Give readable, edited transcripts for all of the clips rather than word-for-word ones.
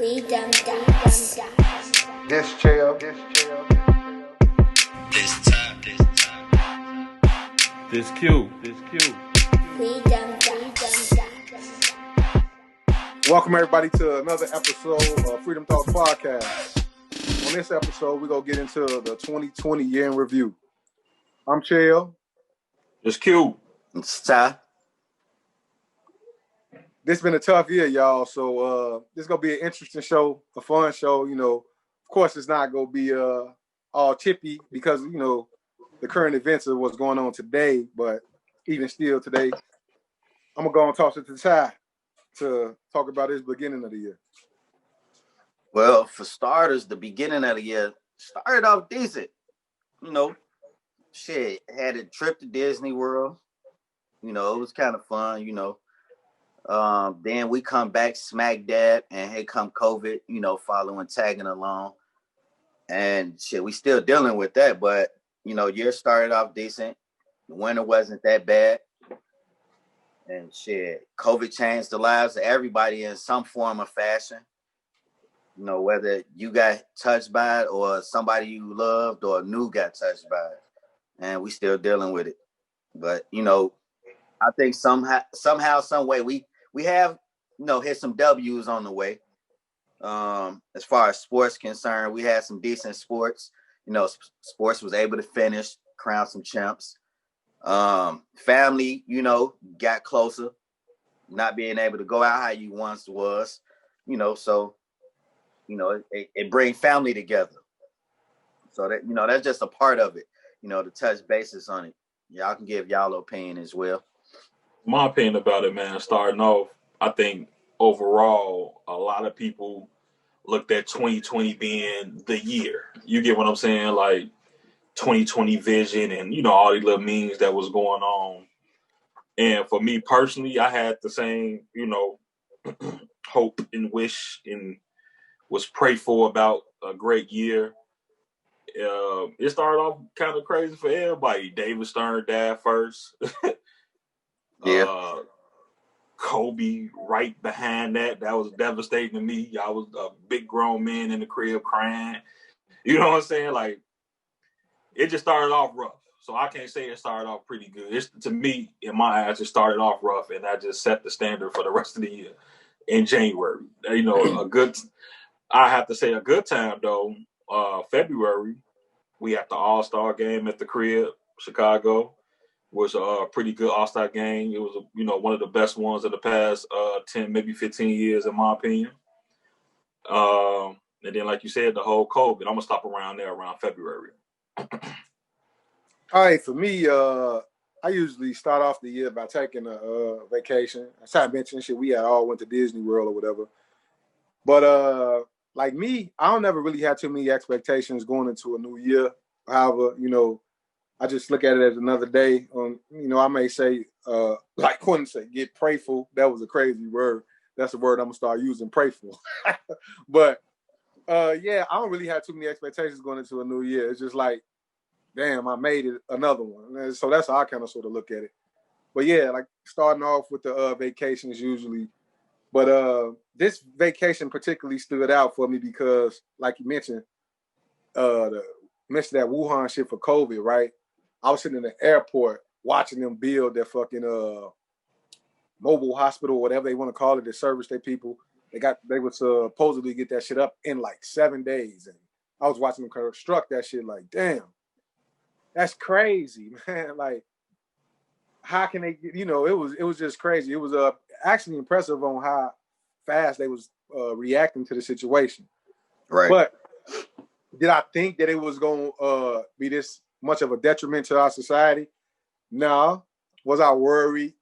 Freedom Dice. This chair. This Q. Freedom Dice. Welcome everybody to another episode of Freedom Talks Podcast. On this episode, we're going to get into the 2020 year in review. I'm Chael. This Q. It's Ty. This has been a tough year, y'all. So this is going to be an interesting show, a fun show. You know, of course, it's not going to be all chippy because, you know, the current events of what's going on today. But even still today, I'm going to go and toss it to Ty to talk about this beginning of the year. Well, for starters, the beginning of the year started off decent. You know, shit, had a trip to Disney World. You know, it was kind of fun, you know. Then we come back smack dab, and here come COVID, you know, following, tagging along. And shit, we still dealing with that, but, you know, year started off decent. The winter wasn't that bad. And shit, COVID changed the lives of everybody in some form or fashion. You know, whether you got touched by it or somebody you loved or knew got touched by it. And we still dealing with it. But, you know, I think somehow, some way, we have, you know, hit some W's on the way. As far as sports concerned, we had some decent sports. You know, sports was able to finish, crown some champs. Family, you know, got closer, not being able to go out how you once was, you know, so, you know, it brings family together. So that, you know, that's just a part of it, you know, to touch bases on it. Y'all can give y'all opinion as well. My opinion about it, man, starting off, I think overall, a lot of people looked at 2020 being the year. You get what I'm saying? Like 2020 vision and, you know, all these little memes that was going on. And for me personally, I had the same, you know, hope and wish and was prayerful about a great year. It started off kind of crazy for everybody. David Stern died first. Yeah. Kobe right behind that. That was devastating to me. I was a big grown man in the crib crying. You know what I'm saying? Like, it just started off rough. So I can't say it started off pretty good. To me, in my eyes, it started off rough, and that just set the standard for the rest of the year in January. You know, I have to say a good time, though. February, we had the All-Star game at the crib, Chicago. Was a pretty good All-Star game. It was, you know, one of the best ones of the past 10, maybe 15 years, in my opinion. And then, like you said, the whole COVID. I'm going to stop around there around February. All right, for me, I usually start off the year by taking a vacation. As I mentioned, shit, we had all went to Disney World or whatever. But like me, I don't never really have too many expectations going into a new year. However, you know, I just look at it as another day. You know, I may say, like Quentin said, get prayerful. That was a crazy word. That's a word I'm gonna start using, prayerful. But yeah, I don't really have too many expectations going into a new year. It's just like, damn, I made it another one. And so that's how I kind of sort of look at it. But yeah, like starting off with the vacations usually. But this vacation particularly stood out for me because, like you mentioned, that Wuhan shit for COVID, right? I was sitting in the airport watching them build their fucking mobile hospital, whatever they want to call it, to service their people. They would supposedly get that shit up in like 7 days. And I was watching them construct that shit like, damn, that's crazy, man. Like, how can they get, you know, it was just crazy. It was actually impressive on how fast they was reacting to the situation. Right. But did I think that it was going to be this much of a detriment to our society? No. Was I worried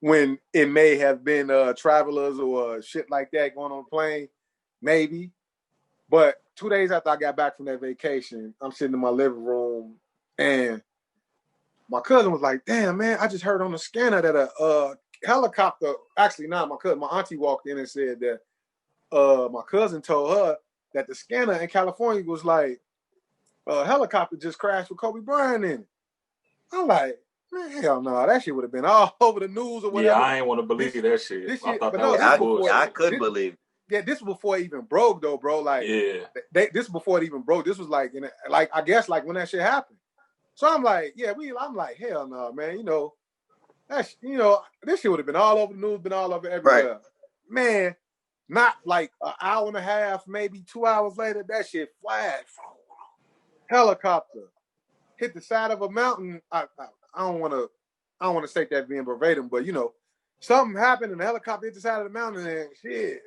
when it may have been travelers or shit like that going on a plane? Maybe. But 2 days after I got back from that vacation, I'm sitting in my living room and my cousin was like, damn, man, I just heard on the scanner that a helicopter, actually not my cousin, my auntie walked in and said that my cousin told her that the scanner in California was like, a helicopter just crashed with Kobe Bryant in it. I'm like, man, hell no, that shit would have been all over the news or whatever. Yeah, I ain't want to believe that shit. This I shit, thought but that no, was this bullshit. I could believe. Yeah, this was before it even broke though, bro. Like, Yeah. this was before it even broke. This was like, like I guess like when that shit happened. So I'm like, I'm like, hell no, man. That's this shit would have been all over the news, been all over everywhere. Right. Man, not like an hour and a half, maybe 2 hours later, that shit flashed. Helicopter hit the side of a mountain. I don't want to say that being verbatim, but something happened and the helicopter hit the side of the mountain and shit.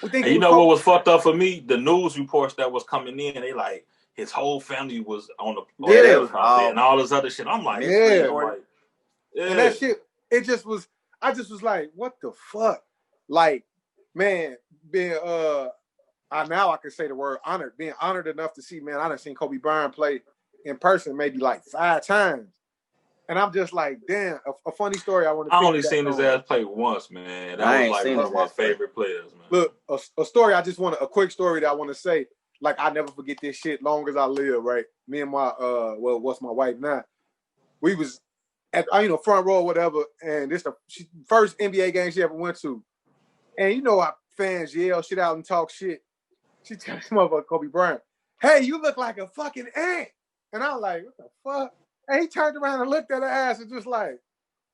And you know what was fucked up for me? The news reports that was coming in, they like his whole family was on the helicopter and all this other shit. I'm like, And that shit, I just was like, what the fuck? Like, man, being now I can say the word honored, being honored enough to see, man, I done seen Kobe Bryant play in person maybe like 5 times. And I'm just like, damn, a funny story I want to. I only seen his ass play once, man. That was like one of my favorite players, man. Look, a story a quick story that I want to say. Like, I never forget this shit long as I live, right? Me and my, what's my wife now? We was at, front row or whatever, and this the first NBA game she ever went to. And how fans yell shit out and talk shit. She tells this motherfucker Kobe Bryant, hey, you look like a fucking ant. And I was like, what the fuck? And he turned around and looked at her ass and just like,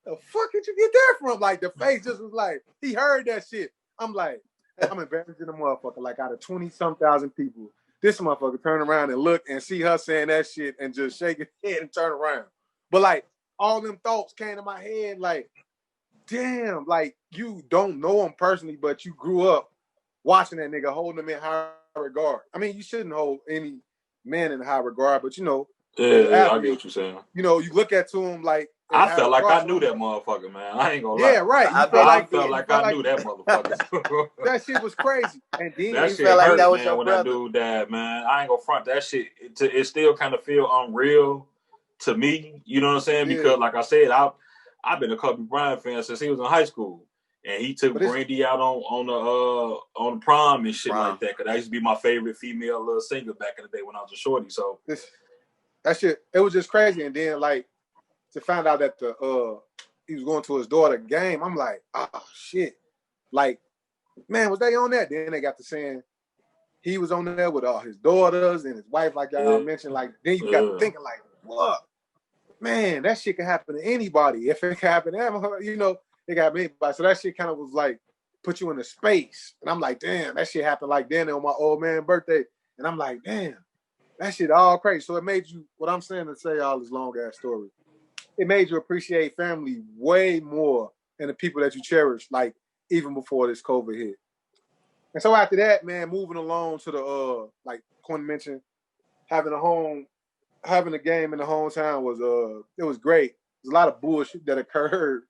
the fuck did you get that from? Like, the face just was like, he heard that shit. I'm like, I'm embarrassing the motherfucker. Like, out of 20-some thousand people, this motherfucker turn around and look and see her saying that shit and just shake his head and turn around. But, like, all them thoughts came to my head, like, damn, like, you don't know him personally, but you grew up watching that nigga, holding him in high regard. I mean, you shouldn't hold any man in high regard, but, Yeah, I get what you're saying. You look at to him like, I felt like I knew that motherfucker, man. I ain't gonna lie. Yeah, right. I felt like I knew that motherfucker. That shit was crazy. And then that shit felt like hurt, that was man, your when brother. that dude died, man. I ain't gonna front that shit. It still kind of feel unreal to me. You know what I'm saying? Yeah. Because, like I said, I've been a Kobe Bryant fan since he was in high school, and he took Brandy out on the prom and shit like that. Cause that used to be my favorite female little singer back in the day when I was a shorty. So that shit, it was just crazy. And then like to find out that he was going to his daughter's game, I'm like, oh shit. Like, man, was they on that? Then they got to saying he was on there with all his daughters and his wife, like y'all mentioned. Like, then you got to thinking like, what? Man, that shit can happen to anybody. If it can happen to him, it got me. So that shit kind of was like, put you in a space. And I'm like, damn, that shit happened like then on my old man's birthday. And I'm like, damn, that shit all crazy. So it made you, what I'm saying to say all this long ass story, it made you appreciate family way more and the people that you cherish, like even before this COVID hit. And so after that, man, moving along to the like Quinn mentioned, having a game in the hometown was it was great. There's a lot of bullshit that occurred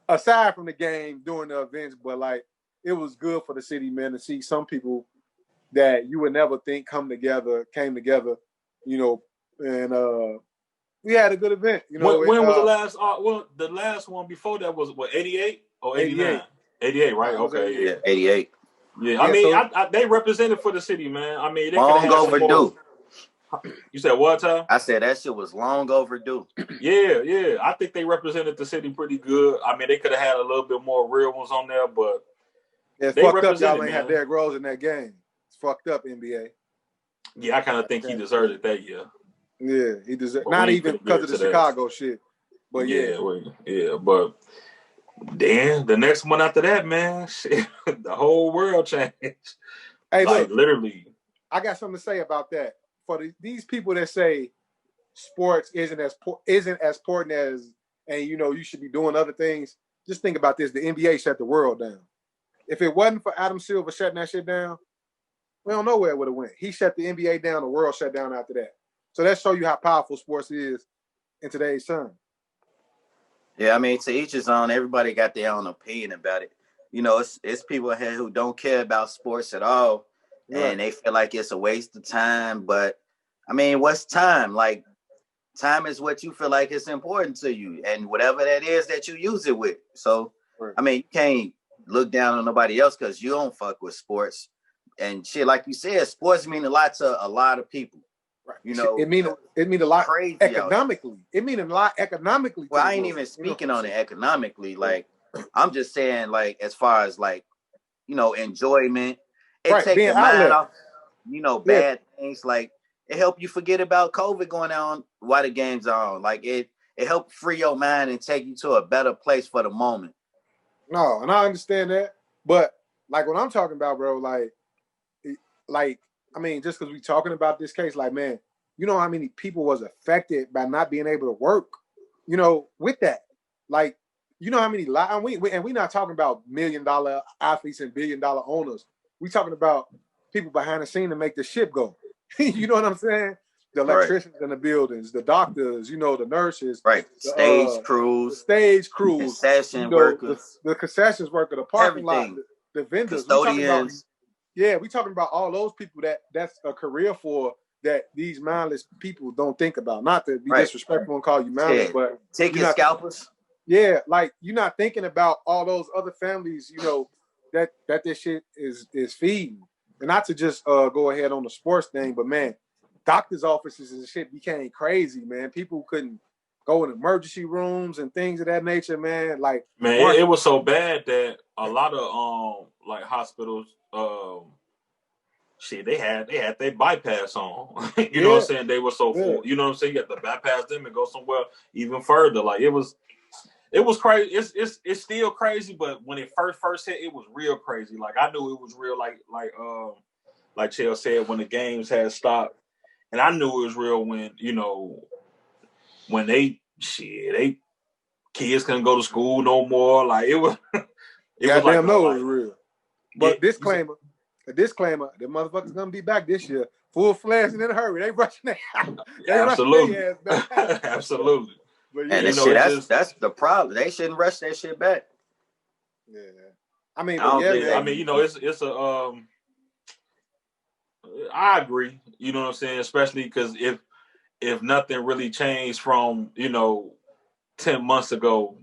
aside from the game during the events, but like it was good for the city, man, to see some people that you would never think came together, and we had a good event. When was the last? The last one before that was what, 88 or 89? 88, right? Okay, yeah, 88. Yeah, I mean, they represented for the city, man. I mean, they long overdue. You said what, Ty? I said that shit was long overdue. Yeah. I think they represented the city pretty good. I mean, they could have had a little bit more real ones on there, but it's fucked up. Y'all ain't had Derrick Rose in that game. It's fucked up, NBA. Yeah, I kind of think he deserved it that year. Yeah, he deserved. Not even because of the Chicago shit, but yeah. But then the next one after that, man, shit, the whole world changed. Hey, like, look, literally. I got something to say about that. For these people that say sports isn't as important as, and you should be doing other things. Just think about this: the NBA shut the world down. If it wasn't for Adam Silver shutting that shit down, we don't know where it would have went. He shut the NBA down. The world shut down after that. So that shows you how powerful sports is in today's time. Yeah, I mean, to each his own. Everybody got their own opinion about it. It's people here who don't care about sports at all, and they feel like it's a waste of time. But I mean, what's time? Like, time is what you feel like is important to you, and whatever that is that you use it with. So, I mean, you can't look down on nobody else because you don't fuck with sports and shit. Like you said, sports mean a lot to a lot of people. Right. It mean a lot economically. It mean a lot economically. Well, I ain't even speaking on it economically. Like, I'm just saying, like, as far as like, enjoyment, it take being your mind outlet. off, Yeah, bad things. Like it help you forget about COVID going on while the games are on. Like it help free your mind and take you to a better place for the moment. no, and I understand that, but like what I'm talking about, bro, like I mean, just because we talking about this case, like man, you know how many people was affected by not being able to work, with that, like you know how many and we not talking about $1 million athletes and $1 billion owners. We talking about people behind the scene to make the ship go. You know what I'm saying? The Right. electricians in the buildings, the doctors, the nurses, Right. the Stage crews, stage crews, concession workers, the concessions worker, the parking lot, everything. the vendors. Custodians. We talking about all those people that's a career for that these mindless people don't think about. Not to be disrespectful and call you mindless, Yeah. but Ticket scalpers. yeah, like you're not thinking about all those other families, that this shit is feeding. And not to just go ahead on the sports thing, but man, doctors' offices and shit became crazy, man. People couldn't go in emergency rooms and things of that nature, man. Like Man, it was so bad that a lot of like hospitals, shit, they had their bypass on. You know what I'm saying? They were so full. You know what I'm saying? You have to bypass them and go somewhere even further. Like it was crazy. It's still crazy, but when it first hit, it was real crazy. Like I knew it was real. Like Chell said, when the games had stopped, and I knew it was real when when they kids couldn't go to school no more. Like it was. It was like it was real. But disclaimer, the motherfuckers gonna be back this year, full fledged and in a hurry. They rushing their absolutely, ass back. Absolutely. But and that's the problem. They shouldn't rush that shit back. Yeah, I mean, it's a I agree. You know what I'm saying? Especially because if nothing really changed from 10 months ago,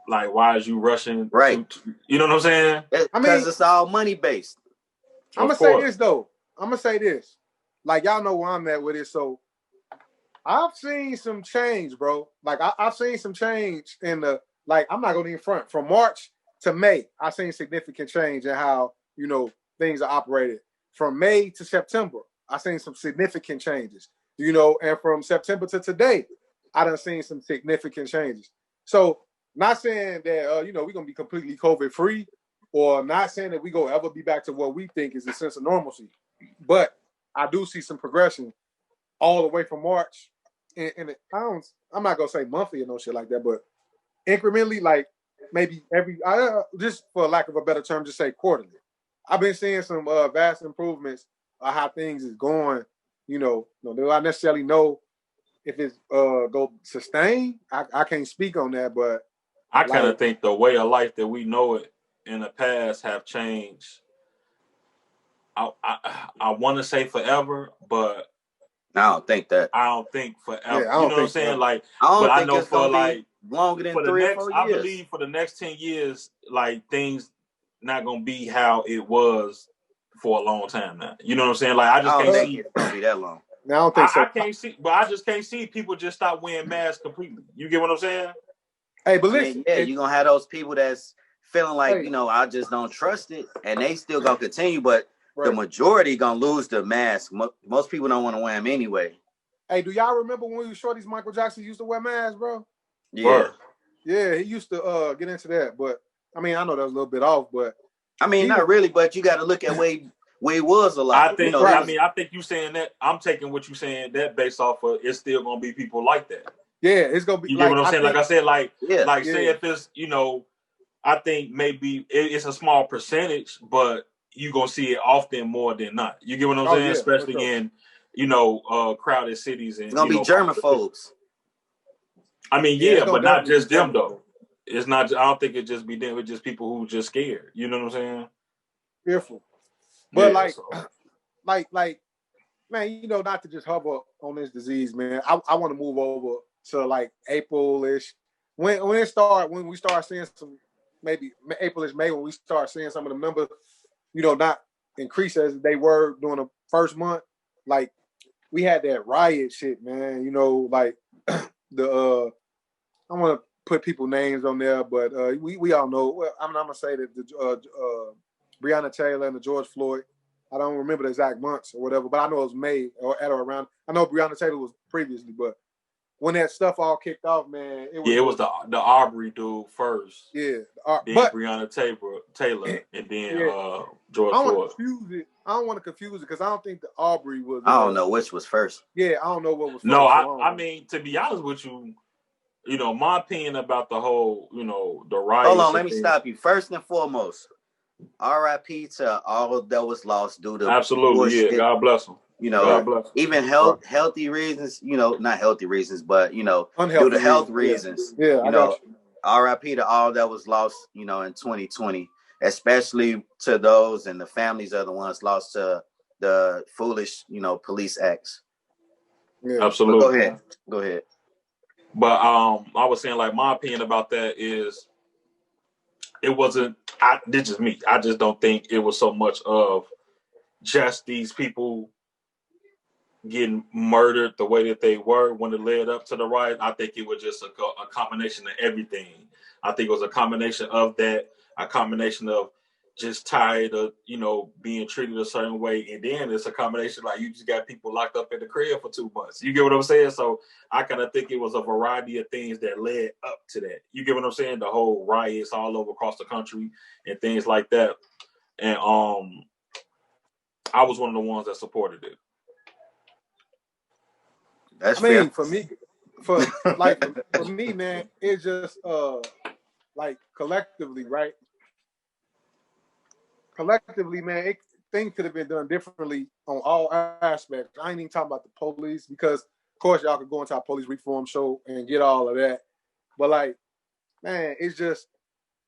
like why is you rushing? Right. You know what I'm saying? Because it's all money based. I'm gonna say this though. Like y'all know where I'm at with it. So I've seen some change, bro. Like I've seen some change in the I'm not gonna even front from March to May. I've seen significant change in how things are operated. From May to September, I've seen some significant changes. And from September to today, I done seen some significant changes. So not saying that we're gonna be completely COVID free, or not saying that we go ever be back to what we think is a sense of normalcy, but I do see some progression all the way from March, and I'm not gonna say monthly or no shit like that, but incrementally, like maybe just for lack of a better term, just say quarterly. I've been seeing some vast improvements of how things is going. Do I necessarily know if it's go sustain? I can't speak on that, but I kind of think the way of life that we know it in the past have changed. I want to say forever, but I don't think that. I don't think forever. Yeah, you know what I'm saying? Like, I know for longer than for 3 or 4 years. I believe for the next 10 years, like things not gonna be how it was for a long time now. You know what I'm saying? Like I just can't see it's gonna be that long. I don't think so. I can't see, but I just can't see people just stop wearing masks completely. You get what I'm saying? Hey, but listen, you're gonna have those people that's feeling like I just don't trust it, and they still gonna continue, but the majority gonna lose the mask. Most people don't want to wear them anyway. Hey, do y'all remember when we were shorties? Michael Jackson used to wear masks, bro. Yeah, he used to get into that, but I mean, I know that was a little bit off, but I mean, not really. But you got to look at where he was a lot. I think. I think you saying that. I'm taking what you saying that based off of it's still gonna be people like that. Yeah, it's gonna be. You get what I'm saying? Like I said, say if it's I think maybe it's a small percentage, but you gonna see it often more than not. You get what I'm saying? Especially in crowded cities and it's gonna be germaphobes. I mean, but not just them though. It's not. I don't think it just be them. It's just people who just scared. You know what I'm saying? Fearful, but like, man, not to just hover on this disease, man. I want to move over to like April-ish when we start seeing some, maybe April-ish, May, when we start seeing some of the numbers, not increase as they were during the first month. Like we had that riot shit, man. Like the I want to put people names on there, but we all know. Well, I'm gonna say that the Breonna Taylor and the George Floyd. I don't remember the exact months or whatever, but I know it was May or at or around. I know Breonna Taylor was previously, but when that stuff all kicked off, man, it was the Aubrey dude first. Yeah, then Breonna Taylor, and then George Floyd. I don't want to confuse it because I don't think the Aubrey was. I don't know which was first. Yeah, I don't know what was first. No, I mean, to be honest with you, my opinion about the whole, the riots. Hold on, let me stop you. First and foremost, R.I.P. to all that was lost due to absolutely, bullshit. Yeah. God bless them. God bless them. Even healthy reasons, not healthy reasons, but due to health reasons. Yeah, R.I.P. to all that was lost, in 2020, especially to those and the families of the ones lost to the foolish, police acts. Yeah. Absolutely. But go ahead. But I was saying, like, my opinion about that is it wasn't. This is me. I just don't think it was so much of just these people getting murdered the way that they were when it led up to the riot. I think it was just a combination of everything. I think it was a combination of that, a combination of just tired of, being treated a certain way. And then it's a combination, like, you just got people locked up in the crib for 2 months. You get what I'm saying? So I kind of think it was a variety of things that led up to that. You get what I'm saying? The whole riots all over across the country and things like that. And I was one of the ones that supported it. That's fair. For me, man, it's just like collectively, right? Collectively, man, things could have been done differently on all aspects. I ain't even talking about the police because, of course, y'all could go into our police reform show and get all of that. But, like, man, it's just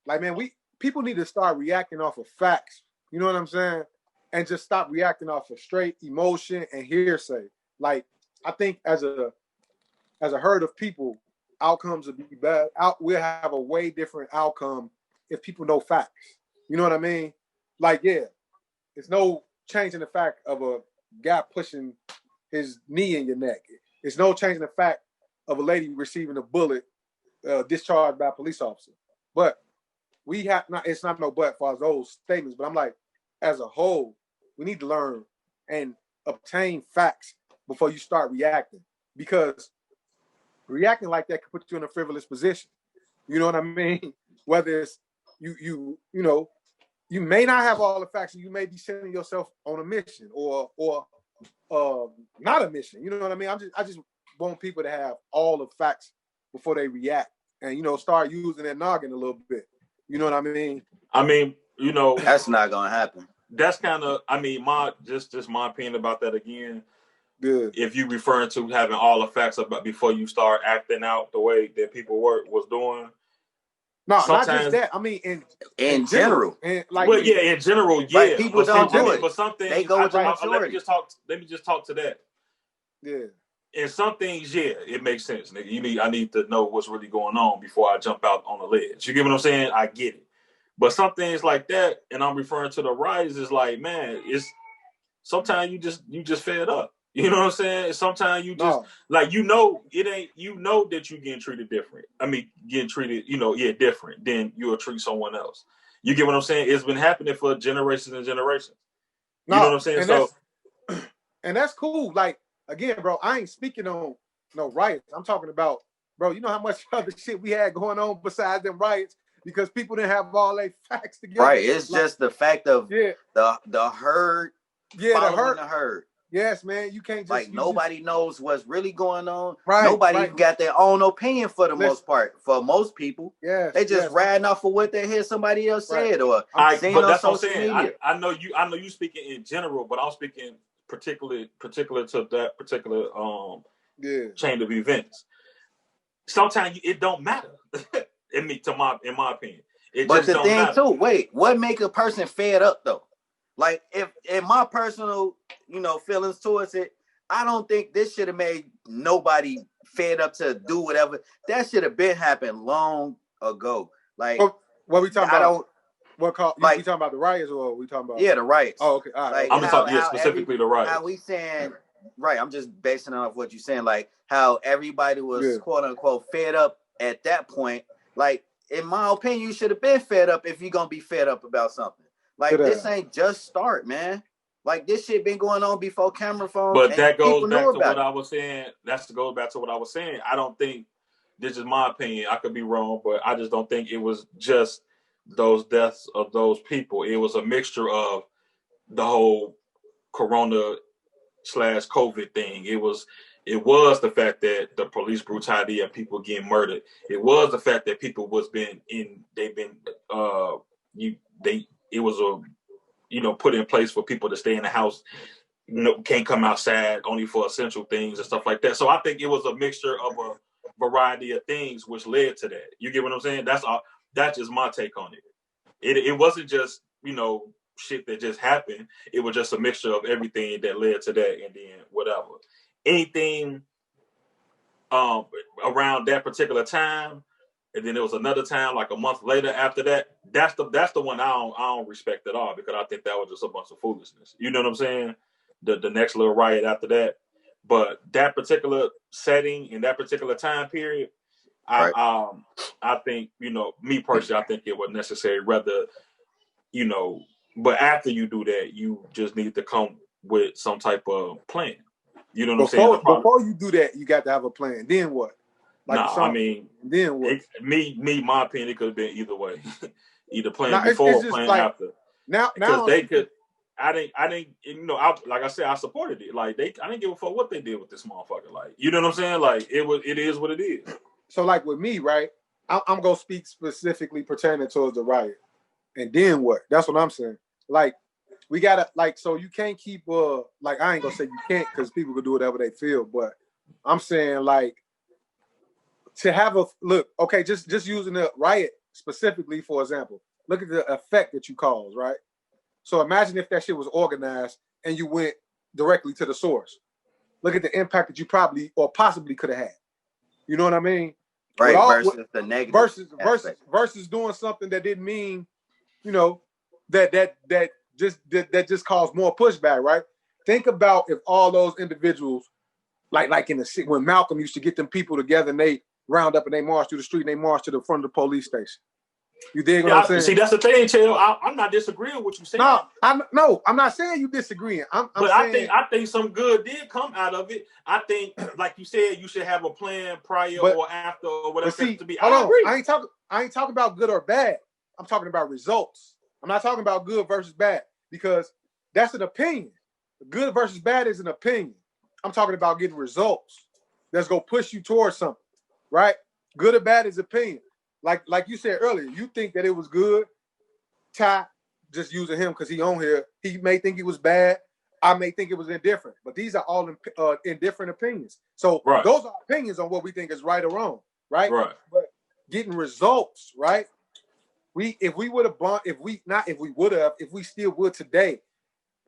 like, man, people need to start reacting off of facts. You know what I'm saying? And just stop reacting off of straight emotion and hearsay. Like, I think as a herd of people, outcomes would be bad. We'll have a way different outcome if people know facts. You know what I mean? Like, yeah, it's no changing the fact of a guy pushing his knee in your neck. It's no changing the fact of a lady receiving a bullet discharged by a police officer. But it's not no but for those statements. But I'm like, as a whole, we need to learn and obtain facts before you start reacting, because reacting like that could put you in a frivolous position. You know what I mean? Whether it's you may not have all the facts, and you may be sending yourself on a mission or not a mission. You know what I mean? I just want people to have all the facts before they react, and start using their noggin a little bit. You know what I mean? That's not gonna happen. That's kind of, my opinion about that again. Good. If you referring to having all the facts about before you start acting out the way that people was doing. No, not just that. I mean, in general. In general, yeah. Like, people don't do it. But some things, they go with the majority. Let me just talk to that. Yeah. And some things, yeah, it makes sense, nigga. I need to know what's really going on before I jump out on the ledge. You get what I'm saying? I get it. But some things like that, and I'm referring to the riots, is like, man, it's sometimes you just fed up. You know what I'm saying? Sometimes you just it ain't, that you getting treated different. I mean, getting treated, different than you'll treat someone else. You get what I'm saying? It's been happening for generations and generations. You know what I'm saying? And that's cool. Like, again, bro, I ain't speaking on no riots. I'm talking about, bro, you know how much other shit we had going on besides them riots because people didn't have all their facts together. Right. It's just the fact of the herd following the herd. Yes, man. You can't just nobody knows what's really going on. Right. Nobody got their own opinion for the most part. For most people, they just riding off of what they hear somebody else said or seen on social media. I know you speaking in general, but I'm speaking particular to that particular chain of events. Sometimes it don't matter. in my opinion, but the thing too, wait, what make a person fed up though? Like, if in my personal, feelings towards it, I don't think this should have made nobody fed up to do whatever. That should have been happened long ago. Like, what we talking about? We talking about the riots, or we talking about? Yeah, the riots. Oh, okay. All right. I'm just talking specifically the riots. How we saying? Right. I'm just basing it off what you're saying. Like, how everybody was quote unquote fed up at that point. Like, in my opinion, you should have been fed up if you're gonna be fed up about something. Like, this ain't just start, man. Like, this shit been going on before camera phones. But that goes back to what I was saying. That goes back to what I was saying. I don't think, this is my opinion, I could be wrong, but I just don't think it was just those deaths of those people. It was a mixture of the whole Corona/COVID thing. It was the fact that the police brutality and people getting murdered. It was the fact that people it was put in place for people to stay in the house, can't come outside only for essential things and stuff like that. So I think it was a mixture of a variety of things which led to that. You get what I'm saying? That's just my take on it. It wasn't just, shit that just happened. It was just a mixture of everything that led to that, and then whatever. Anything around that particular time, and then there was another time like a month later after that. That's the one I don't respect at all, because I think that was just a bunch of foolishness. You know what I'm saying? The next little riot after that, but that particular setting in that particular time period, I think, me personally, I think it was necessary. Rather, but after you do that, you just need to come with some type of plan. You know what I'm saying? Before you do that, you got to have a plan. Then what? Then what? My opinion, it could have been either way. Either plan before or plan after. Because they could. I didn't. Like I said, I supported it. Like I didn't give a fuck what they did with this motherfucker. Like, you know what I'm saying? Like, it is what it is. So, like with me, right? I'm gonna speak specifically pertaining towards the riot. And then what? That's what I'm saying. Like, we gotta, so you can't keep I ain't gonna say you can't, because people can do whatever they feel, but I'm saying, to have just using the riot specifically, for example, look at the effect that you cause, right? So imagine if that shit was organized and you went directly to the source. Look at the impact that you probably or possibly could have had. You know what I mean? Right, versus the negative. Versus doing something that didn't mean, that just caused more pushback, right? Think about if all those individuals, like in the city, when Malcolm used to get them people together and they round up and they march through the street and they march to the front of the police station. You dig what I'm saying? See, that's the thing, Chill. I'm not disagreeing with what you saying. No, I'm not saying you disagreeing. But saying, I think some good did come out of it. I think, like you said, you should have a plan prior or after or whatever it to be. I agree. I ain't talking about good or bad. I'm talking about results. I'm not talking about good versus bad, because that's an opinion. Good versus bad is an opinion. I'm talking about getting results that's gonna push you towards something, right? Good or bad is opinion. Like you said earlier, you think that it was good. Ty, just using him because he on here, he may think it was bad. I may think it was indifferent. But these are all indifferent opinions. So those are opinions on what we think is right or wrong, right? Right. But getting results, right? If we still would today,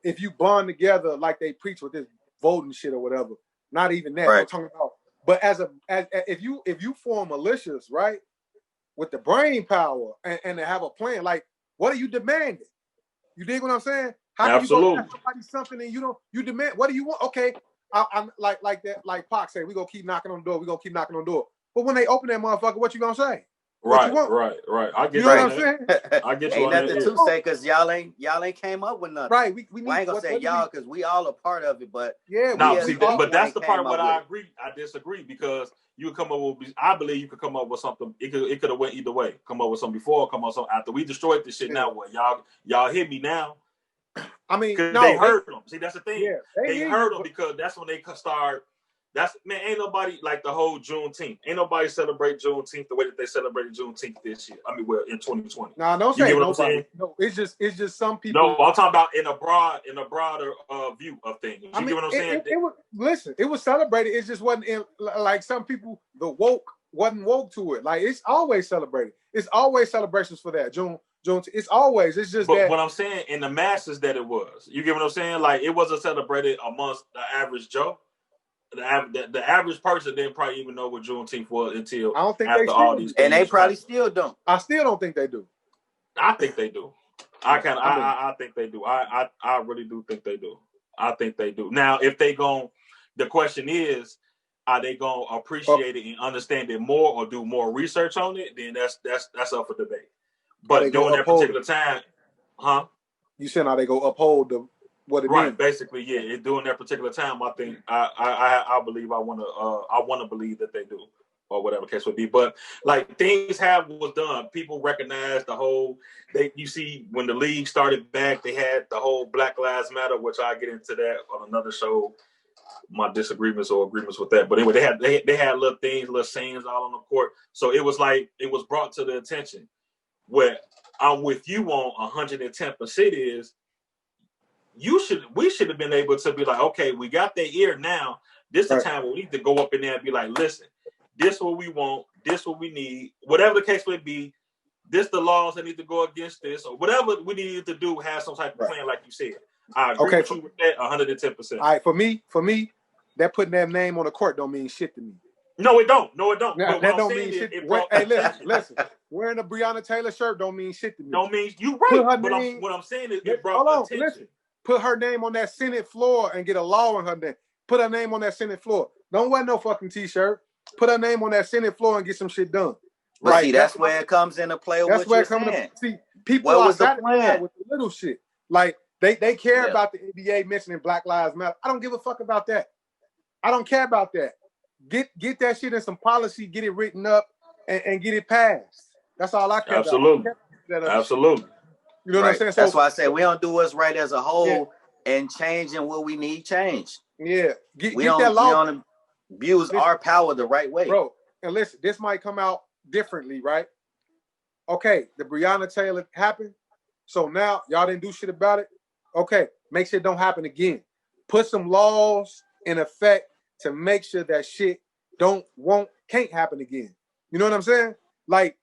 if you bond together like they preach with this voting shit or whatever, not even that. Right. I'm talking about. But if you form militias, right? With the brain power and to have a plan, what are you demanding? You dig what I'm saying? How can you go ask somebody something and you demand? What do you want? Okay, I'm like that. Like Pac said, we gonna keep knocking on the door. We gonna keep knocking on the door. But when they open that motherfucker, what you gonna say? Right. I get you know what I'm saying. I get you. Ain't nothing to say because y'all ain't came up with nothing. Right. We ain't gonna say y'all because we all a part of it. But but that's the part where I agree. I disagree because you come up with. I believe you could come up with something. It could have went either way. Come up with something before. Come up with something after. We destroyed this shit. Now what? Y'all hit me now. I mean, they heard them. See, that's the thing. Yeah, they heard them because that's when they start. Ain't nobody like the whole Juneteenth. Ain't nobody celebrate Juneteenth the way that they celebrated Juneteenth this year. I mean, in 2020. No, don't say nobody. No, it's just some people. No, I'm talking about in a broader view of things. You get what I'm saying? It was celebrated. It just wasn't in, like some people. The woke wasn't woke to it. Like it's always celebrated. It's always celebrations for that June. It's always. It's just that. What I'm saying in the masses that it was. You get what I'm saying? Like it wasn't celebrated amongst the average Joe. The average person didn't probably even know what Juneteenth was until I don't think after all these. And they probably still don't. I still don't think they do. I think they do. I think they do. I really do think they do. I think they do. Now, if they gon', the question is, are they gonna appreciate it and understand it more or do more research on it? Then that's up for debate. But during that particular time, You saying how they go uphold what it Right, means. basically, yeah. During that particular time, I think I believe I want to believe that they do, or whatever case would be. But like things was done. People recognize the whole. You see when the league started back, they had the whole Black Lives Matter, which I get into that on another show. My disagreements or agreements with that, but anyway, they had little things, little sayings out on the court. So it was like it was brought to the attention. Where I'm with you on 110% is. We should have been able to be like, okay, we got their ear now. This the time where we need to go up in there and be like, listen, this what we want, this what we need, whatever the case may be. This the laws that need to go against this, or whatever we need to do. Have some type of plan, like you said. I agree with you with that 110%. All right, for me, that putting that name on the court don't mean shit to me. No, it don't. That don't mean shit. Hey, listen. Wearing a Breonna Taylor shirt don't mean shit to me. Don't mean you right. What I'm saying is it brought attention. Listen. Put her name on that Senate floor and get a law on her name. Put her name on that Senate floor. Don't wear no fucking T-shirt. Put her name on that Senate floor and get some shit done. But right? See, that's where it comes into play. That's where it comes into see. People what was the plan with the little shit. Like they care about the NBA mentioning Black Lives Matter. I don't give a fuck about that. I don't care about that. Get that shit in some policy. Get it written up and get it passed. That's all I care about. Absolutely. You know what I'm saying? So, that's why I say we don't do what's right as a whole and changing what we need changed. Yeah. We don't abuse our power the right way. Bro, and listen, this might come out differently, right? Okay, the Breonna Taylor happened. So now y'all didn't do shit about it. Okay, make sure it don't happen again. Put some laws in effect to make sure that shit can't happen again. You know what I'm saying? Like,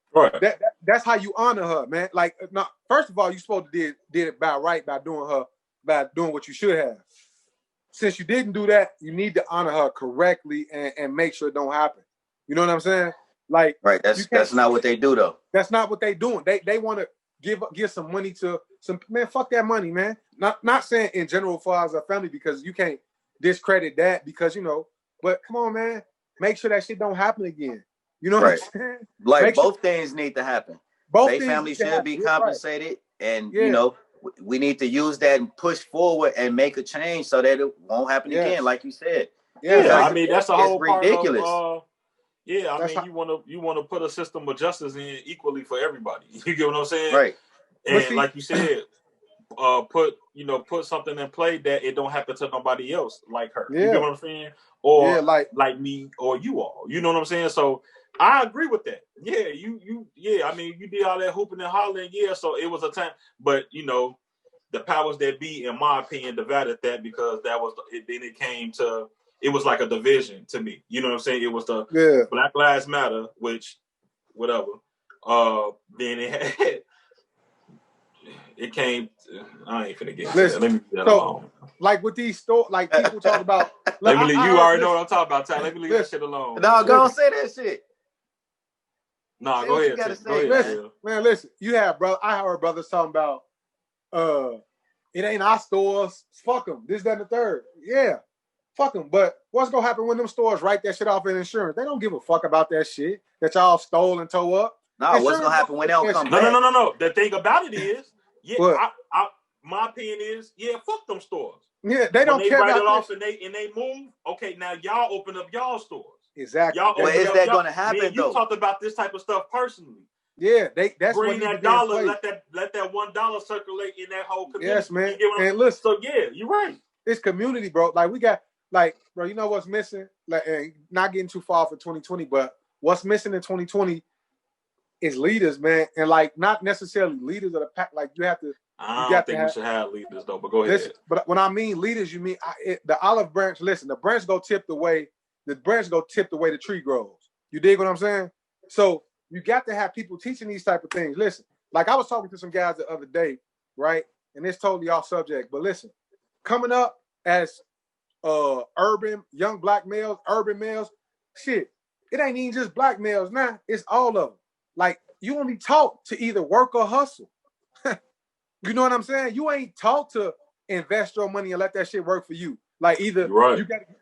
that's how you honor her, man. Like, now, first of all, you supposed to did it by doing what you should have. Since you didn't do that, you need to honor her correctly and make sure it don't happen. You know what I'm saying? Like, that's not what they do though. That's not what they doing. They want to give some money to some man. Fuck that money, man. Not saying in general for us as a family because you can't discredit that because But come on, man, make sure that shit don't happen again. You know what I'm saying? Like both things need to happen. Both families should be compensated, and we need to use that and push forward and make a change so that it won't happen again, like you said. I mean that's a whole ridiculous. Part of, you want to put a system of justice in equally for everybody. You get what I'm saying? Right. And like you said, put something in play that it don't happen to nobody else like her. You get what I'm saying? Or like me or you all. You know what I'm saying? So I agree with that. Yeah, I mean, you did all that hooping and hollering, so it was a time. But, the powers that be, in my opinion, divided that because then it came to, it was like a division to me. You know what I'm saying? It was the Black Lives Matter, which, whatever. Then it came, I ain't finna get into that. Let me leave that alone. Like with these stores, like people talk about. Let me leave, you already know what I'm talking about, Ty. Let me leave that shit alone. No, go say that shit. No, go ahead. Listen, man, listen. I heard brothers talking about, it ain't our stores. Fuck them. This, that, and the third. Yeah, fuck them. But what's gonna happen when them stores write that shit off in insurance? They don't give a fuck about that shit that y'all stole and tore up. No, what's gonna happen when they don't come back? No. The thing about it is, my opinion is, fuck them stores. Yeah, they don't care about it off and they move. Okay, now y'all open up y'all stores. Exactly. But is that going to happen? You talked about this type of stuff personally. Yeah, that's bring that dollar. Let that $1 circulate in that whole community. Yes, man. And listen, so you're right. It's community, bro. Like we got, bro. You know what's missing? Like, and not getting too far for 2020, but what's missing in 2020 is leaders, man, and not necessarily leaders of the pack. Like you have to. I don't think we should have leaders though. But go ahead. But when I mean leaders, you mean the olive branch. Listen, the branch go tip the way. The branch go tip the way the tree grows. You dig what I'm saying? So you got to have people teaching these type of things. Listen, like I was talking to some guys the other day, right? And it's totally off subject. But listen, coming up as urban young black males, urban males, shit, it ain't even just black males now. It's all of them. Like you only taught to either work or hustle. You know what I'm saying? You ain't taught to invest your money and let that shit work for you. Like either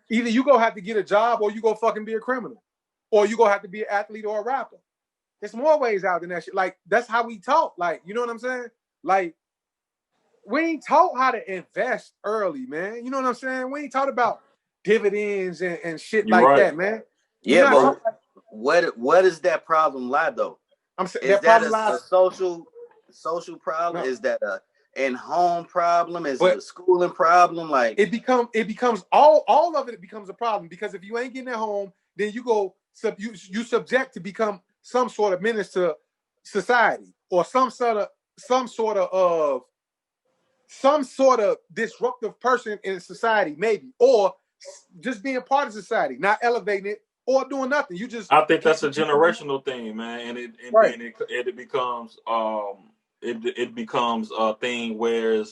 you gonna have to get a job or you go fucking be a criminal. Or you gonna have to be an athlete or a rapper. There's more ways out than that shit. Like that's how we talk. Like, you know what I'm saying? Like we ain't taught how to invest early, man. You know what I'm saying? We ain't taught about dividends and shit You're like right. that, man. You're Yeah, not but taught what is that problem lie though? I'm saying Is that that problem a lies. social problem? No, Is that a in-home problem? Is it but a schooling problem? Like, it becomes all of it becomes a problem because if you ain't getting at home, then you go you subject to become some sort of menace to society or some sort of disruptive person in society, maybe, or just being part of society, not elevating it or doing nothing. You just I think can't that's a generational thing, man, and right. it becomes it becomes a thing where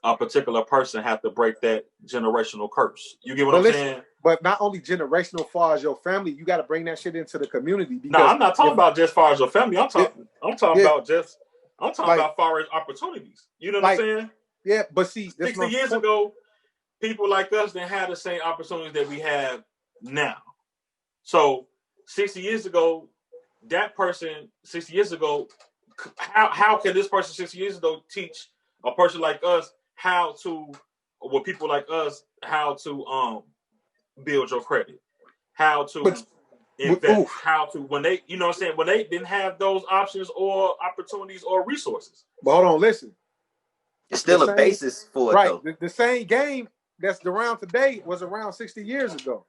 a particular person have to break that generational curse. You get what But I'm listen, saying? but not only generational, far as your family, you got to bring that shit into the community No, because I'm not talking if about just far as your family. I'm talking yeah, about just I'm talking like about far as opportunities. You know what I'm like saying? yeah, but see, this 60 one years ago, people like us didn't have the same opportunities that we have now. So 60 years ago, that person 60 years ago, how can this person 60 years ago teach a person like us how to, or people like us, how to build your credit, how to but invest, oof. how to when they, you know what I'm saying, when they didn't have those options or opportunities or resources. But hold on, listen. it's The still a same basis for it right. though. The same game that's around today was around 60 years ago.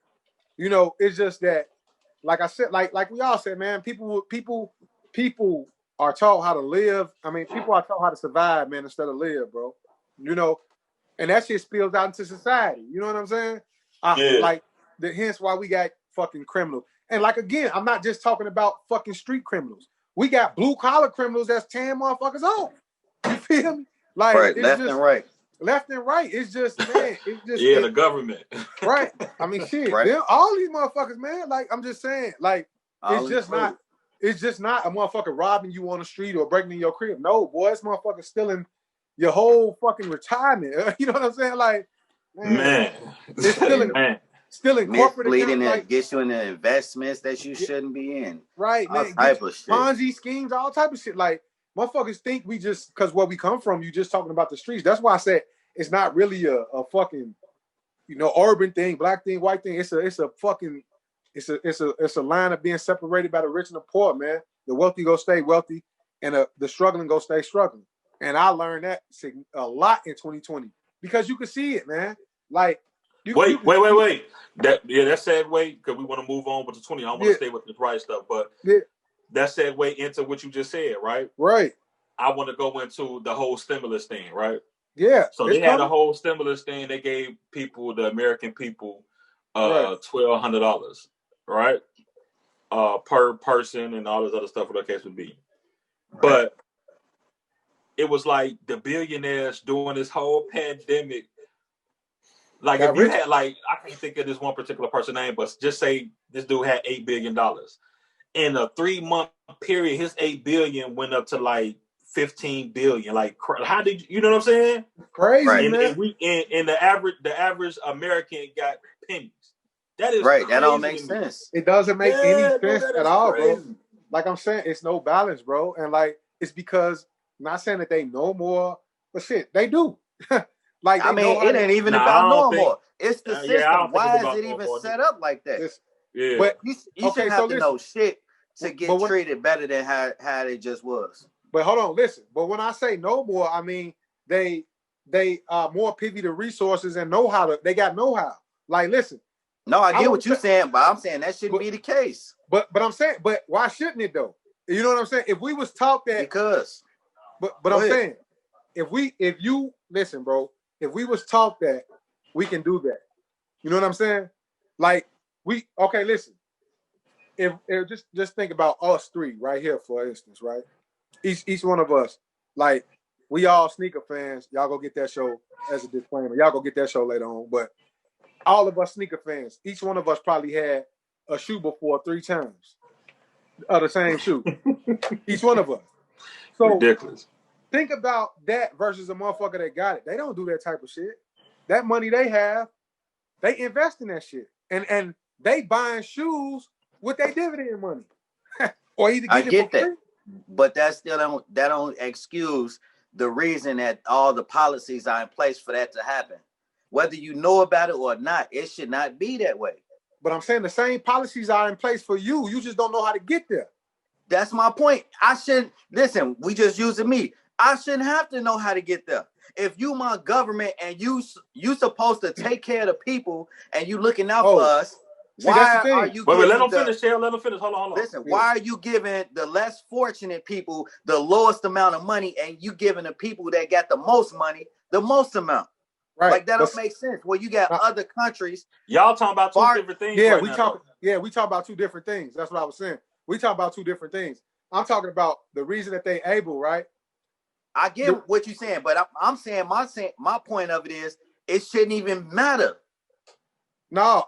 You know, it's just that, like I said, like we all said, man, people are taught how to live. I mean, people are taught how to survive, man, instead of live, bro. You know, and that shit spills out into society. You know what I'm saying? Yeah. Like hence why we got fucking criminals. And like again, I'm not just talking about fucking street criminals. We got blue collar criminals that's tearing motherfuckers off. You feel me? Like Right, it's left and just right. left and right. It's just man. It's just Yeah, the government. right. I mean, shit. Right. All these motherfuckers, man. Like I'm just saying, like All included. it's just not a motherfucker robbing you on the street or breaking in your crib. No, boy, this motherfucker stealing your whole fucking retirement. You know what I'm saying? Like, man, Man. it's Man. still in corporate Misleading accounts. and Like, get you into investments that you shouldn't be in. right, All man, get type of shit. Ponzi schemes, all type of shit. Like, motherfuckers think we just because where we come from, you just talking about the streets. That's why I said it's not really a fucking urban thing, black thing, white thing. It's a fucking it's a line of being separated by the rich and the poor, man. The wealthy go stay wealthy, and the struggling go stay struggling. And I learned that a lot in 2020 because you can see it, man. Like you Wait. can see it. That segue because we want to move on with the 20. I want to stay with the right stuff, but Yeah, that segue into what you just said, right? right. I want to go into the whole stimulus thing, right? Yeah, So it's they had a coming. whole stimulus thing. They gave people, the American people, Right. $1,200, right? Per person and all this other stuff, whatever the case would be. Right. But it was like the billionaires during this whole pandemic. Like Got if you rich. had like, I can't think of this one particular person name, but just say this dude had $8 billion. In a 3-month period, his 8 billion went up to like 15 billion. Like, how did you know what I'm saying? Crazy, Right. man. And the average American got pennies. That is Right. crazy That don't make to me. sense. It doesn't make any Yeah, bro, sense that at is all, bro. crazy. Like I'm saying, it's no balance, bro. And like it's because not saying that they know more, but shit, they do. Like I they know mean, how it to. ain't even Nah, I about don't knowing think. more. It's the Yeah, I system. don't think it's Why is about it no even more. set up like that? Yeah, But You okay, shouldn't so have to listen. know shit to But get when, treated better than how they just was. but hold on, listen. But when I say no more, I mean they are more privy to resources and know how to. They got know how. Like, listen. No, I get want what you're saying, but I'm saying that shouldn't but, be the case. but I'm saying, but why shouldn't it though? You know what I'm saying? If we was taught that, Because. but Go I'm ahead. saying, if you listen, bro, if we was taught that, we can do that. You know what I'm saying? Like listen. If just think about us three right here, for instance, right? Each one of us, like we all sneaker fans. Y'all go get that show as a disclaimer. Y'all go get that show later on. But all of us sneaker fans, each one of us probably had a shoe before 3 times of the same shoe. Each one of us. So ridiculous. think about that versus a motherfucker that got it. They don't do that type of shit. That money they have, they invest in that shit. And they buying shoes with their dividend money. Or either I getting it get for that. free. But that still don't excuse the reason that all the policies are in place for that to happen. Whether you know about it or not, it should not be that way. But I'm saying the same policies are in place for you. You just don't know how to get there. That's my point. I shouldn't listen. We just using me. I shouldn't have to know how to get there. If you my government and you supposed to take care of the people and you looking out for us, why are you? Wait, let them finish. Shell, let them finish. Hold on. Listen, why are you giving the less fortunate people the lowest amount of money and you giving the people that got the most money the most amount? Right. Like that don't make sense. Well, you got other countries. Y'all talking about two different things. Yeah, right we now, talk. Yeah, we talk about two different things. That's what I was saying. We talk about two different things. I'm talking about the reason that they able, right? I get what you're saying, but I'm saying my point of it is it shouldn't even matter. No,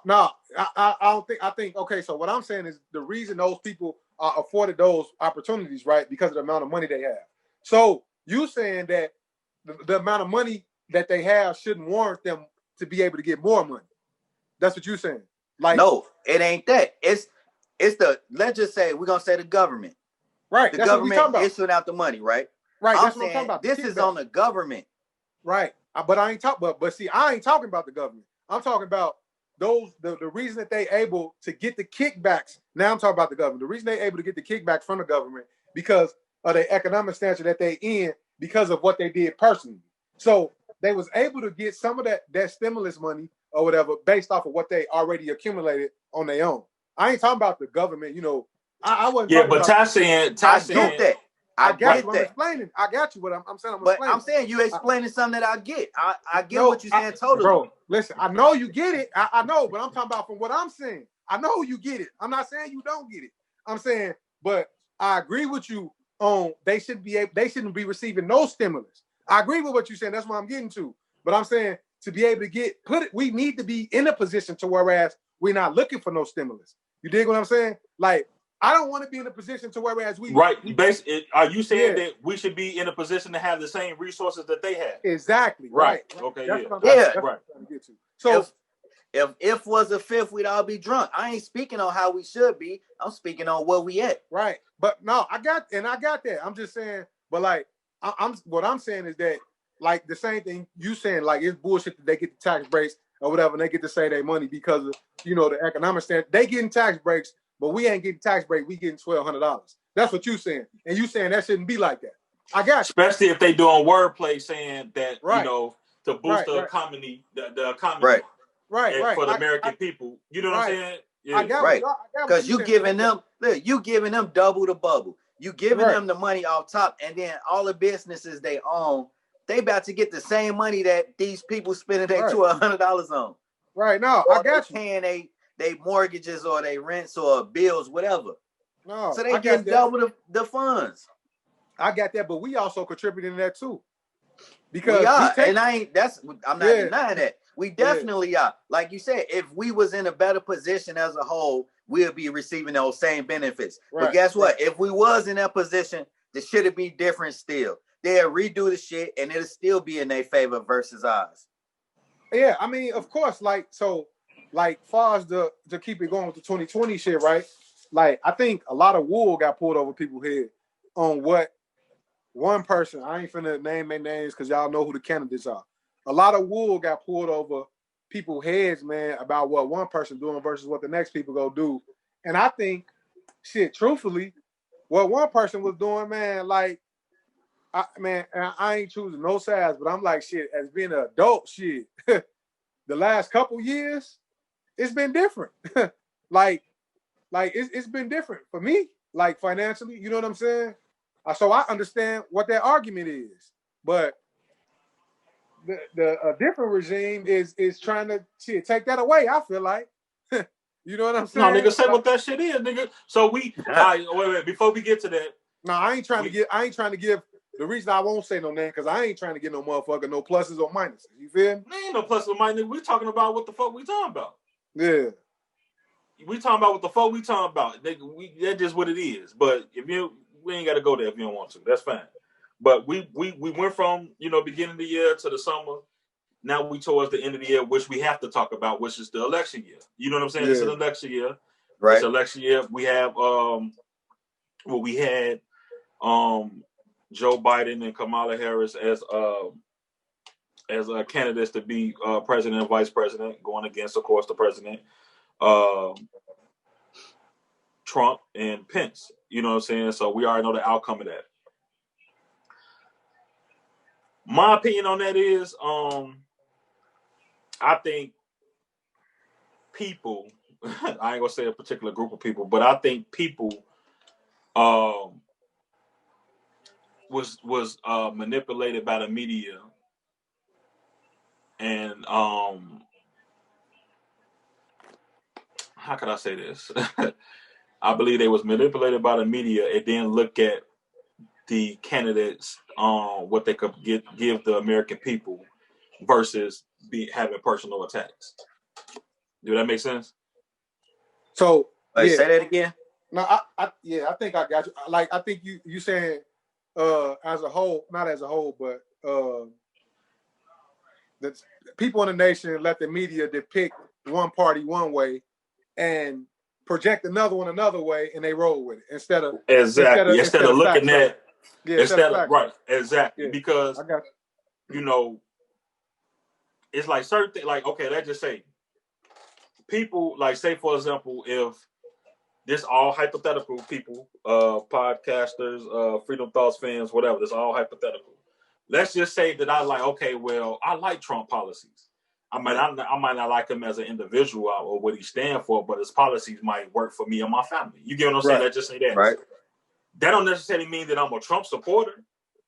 I don't think. I think okay. So what I'm saying is the reason those people are afforded those opportunities, right? Because of the amount of money they have. So you saying that the amount of money that they have shouldn't warrant them to be able to get more money. That's what you're saying. Like, no, it ain't that. It's the, let's just say we're gonna say the government. Right. The government issuing out the money, right? Right. That's what I'm talking about. This is on the government. Right. But I ain't talking. But see, I ain't talking about the government. I'm talking about the reason that they able to get the kickbacks. Now I'm talking about the government. The reason they able to get the kickbacks from the government because of the economic stature that they in because of what they did personally. So they was able to get some of that stimulus money or whatever based off of what they already accumulated on their own. I ain't talking about the government. You know, I wasn't. Yeah, but Ty saying I get that. I got you. I'm explaining. I got you. But I'm saying I'm saying you explaining something that I get. I get what you're saying totally. Bro, listen, I know you get it. I know, but I'm talking about from what I'm saying. I know you get it. I'm not saying you don't get it. I'm saying, but I agree with you on they shouldn't be receiving no stimulus. I agree with what you're saying. That's what I'm getting to. But I'm saying to be able to we need to be in a position to whereas we're not looking for no stimulus. You dig what I'm saying? Like, I don't want to be in a position to whereas we right. Are you saying that we should be in a position to have the same resources that they have? Exactly. Right. Okay. That's yeah. What I'm trying to get to. So if was a fifth, we'd all be drunk. I ain't speaking on how we should be. I'm speaking on where we at. Right. But no, I got that. I'm just saying. But like, what I'm saying is that like the same thing you saying. Like it's bullshit that they get the tax breaks or whatever, and they get to say their money because of the economic stand. They getting tax breaks. But we ain't getting tax break. We getting $1,200. That's what you saying, and you saying that shouldn't be like that. I got you. Especially if they doing wordplay saying that to boost the economy, the economy, right, for the American people. You know what I'm saying? Yeah. I got right. Because you giving them double the bubble. You giving them the money off top, and then all the businesses they own, they about to get the same money that these people spending their $100 on. Right. No, I got you. Paying they mortgages or they rents or bills, whatever. No, so they get double the funds. I got that, but we also contributing to that too. Because we are, and I'm not denying that. We definitely are. Like you said, if we was in a better position as a whole, we'll be receiving those same benefits. But guess what? If we was in that position, the shit would be different still. They'll redo the shit and it'll still be in their favor versus ours. Yeah, I mean, of course, like far as to keep it going with the 2020 shit, right? Like, I think a lot of wool got pulled over people's head on what one person, I ain't finna name their names because y'all know who the candidates are. A lot of wool got pulled over people's heads, man, about what one person doing versus what the next people go do. And I think, shit, truthfully, what one person was doing, man, like, I ain't choosing no sides, but I'm like, shit, as being an adult, shit, the last couple years, it's been different. like it's been different for me, like financially, you know what I'm saying? So I understand what that argument is, but the different regime is trying to take that away. I feel like, you know what I'm saying? No, nigga, say what that shit is, nigga. So wait, before we get to that. No, I ain't trying to give. The reason I won't say no name because I ain't trying to get no motherfucker no pluses or minuses. You feel me? There ain't no pluses or minuses. We talking about what the fuck we talking about. Yeah. We talking about what the fuck we talking about. That's just what it is. But we ain't got to go there if you don't want to. That's fine. But we went from beginning of the year to the summer. Now we towards the end of the year, which we have to talk about, which is the election year. You know what I'm saying? It's an election year. Right. It's election year. We have we had Joe Biden and Kamala Harris as candidates to be president and vice president, going against, of course, the president, Trump and Pence. You know what I'm saying? So we already know the outcome of that. My opinion on that is, I think people, I ain't gonna say a particular group of people, but I think people was manipulated by the media, and how could I say this? I believe they was manipulated by the media and then look at the candidates, what they could give the American people versus having personal attacks. Do that make sense? So Say that again. No, I think I got you. Like, I think you saying as a whole, not as a whole, but that people in the nation let the media depict one party one way and project another one another way, and they roll with it instead of looking at right, exactly. Yeah, because I got you know, it's like certain things. Like, okay, let's just say people, like, say for example, if this all hypothetical people, podcasters, Freedom Thoughts fans, whatever, this all hypothetical. Let's just say that I like Trump policies. I might not like him as an individual or what he stands for, but his policies might work for me and my family. You get what I'm saying? Let's just say that. Right. That don't necessarily mean that I'm a Trump supporter.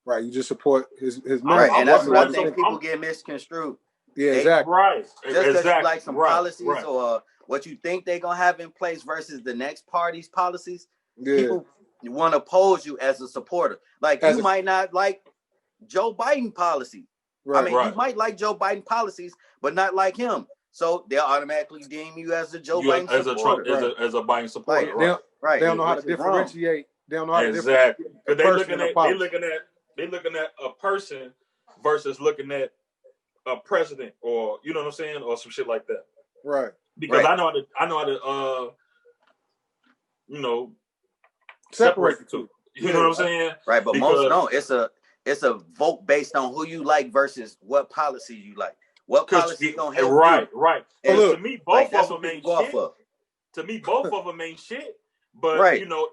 Right. You just support his right, and that's what I think people get misconstrued. Yeah, exactly. Right. Just because you like some policies or what you think they're gonna have in place versus the next party's policies, people want to oppose you as a supporter. Like, you might not like Joe Biden policy. Right, you might like Joe Biden policies, but not like him. So they'll automatically deem you as a Joe Biden supporter. As a Biden supporter. They don't know how to differentiate. They don't know how to differentiate. Because they're looking at a person versus looking at a president, or you know what I'm saying, or some shit like that. Right. Because I know how to separate the two. You know what I'm saying? Right, but most don't. It's a vote based on who you like versus what policy you like. What policy gonna help you? Right. And to me, both of them ain't shit. To me, both of them ain't shit. But you know,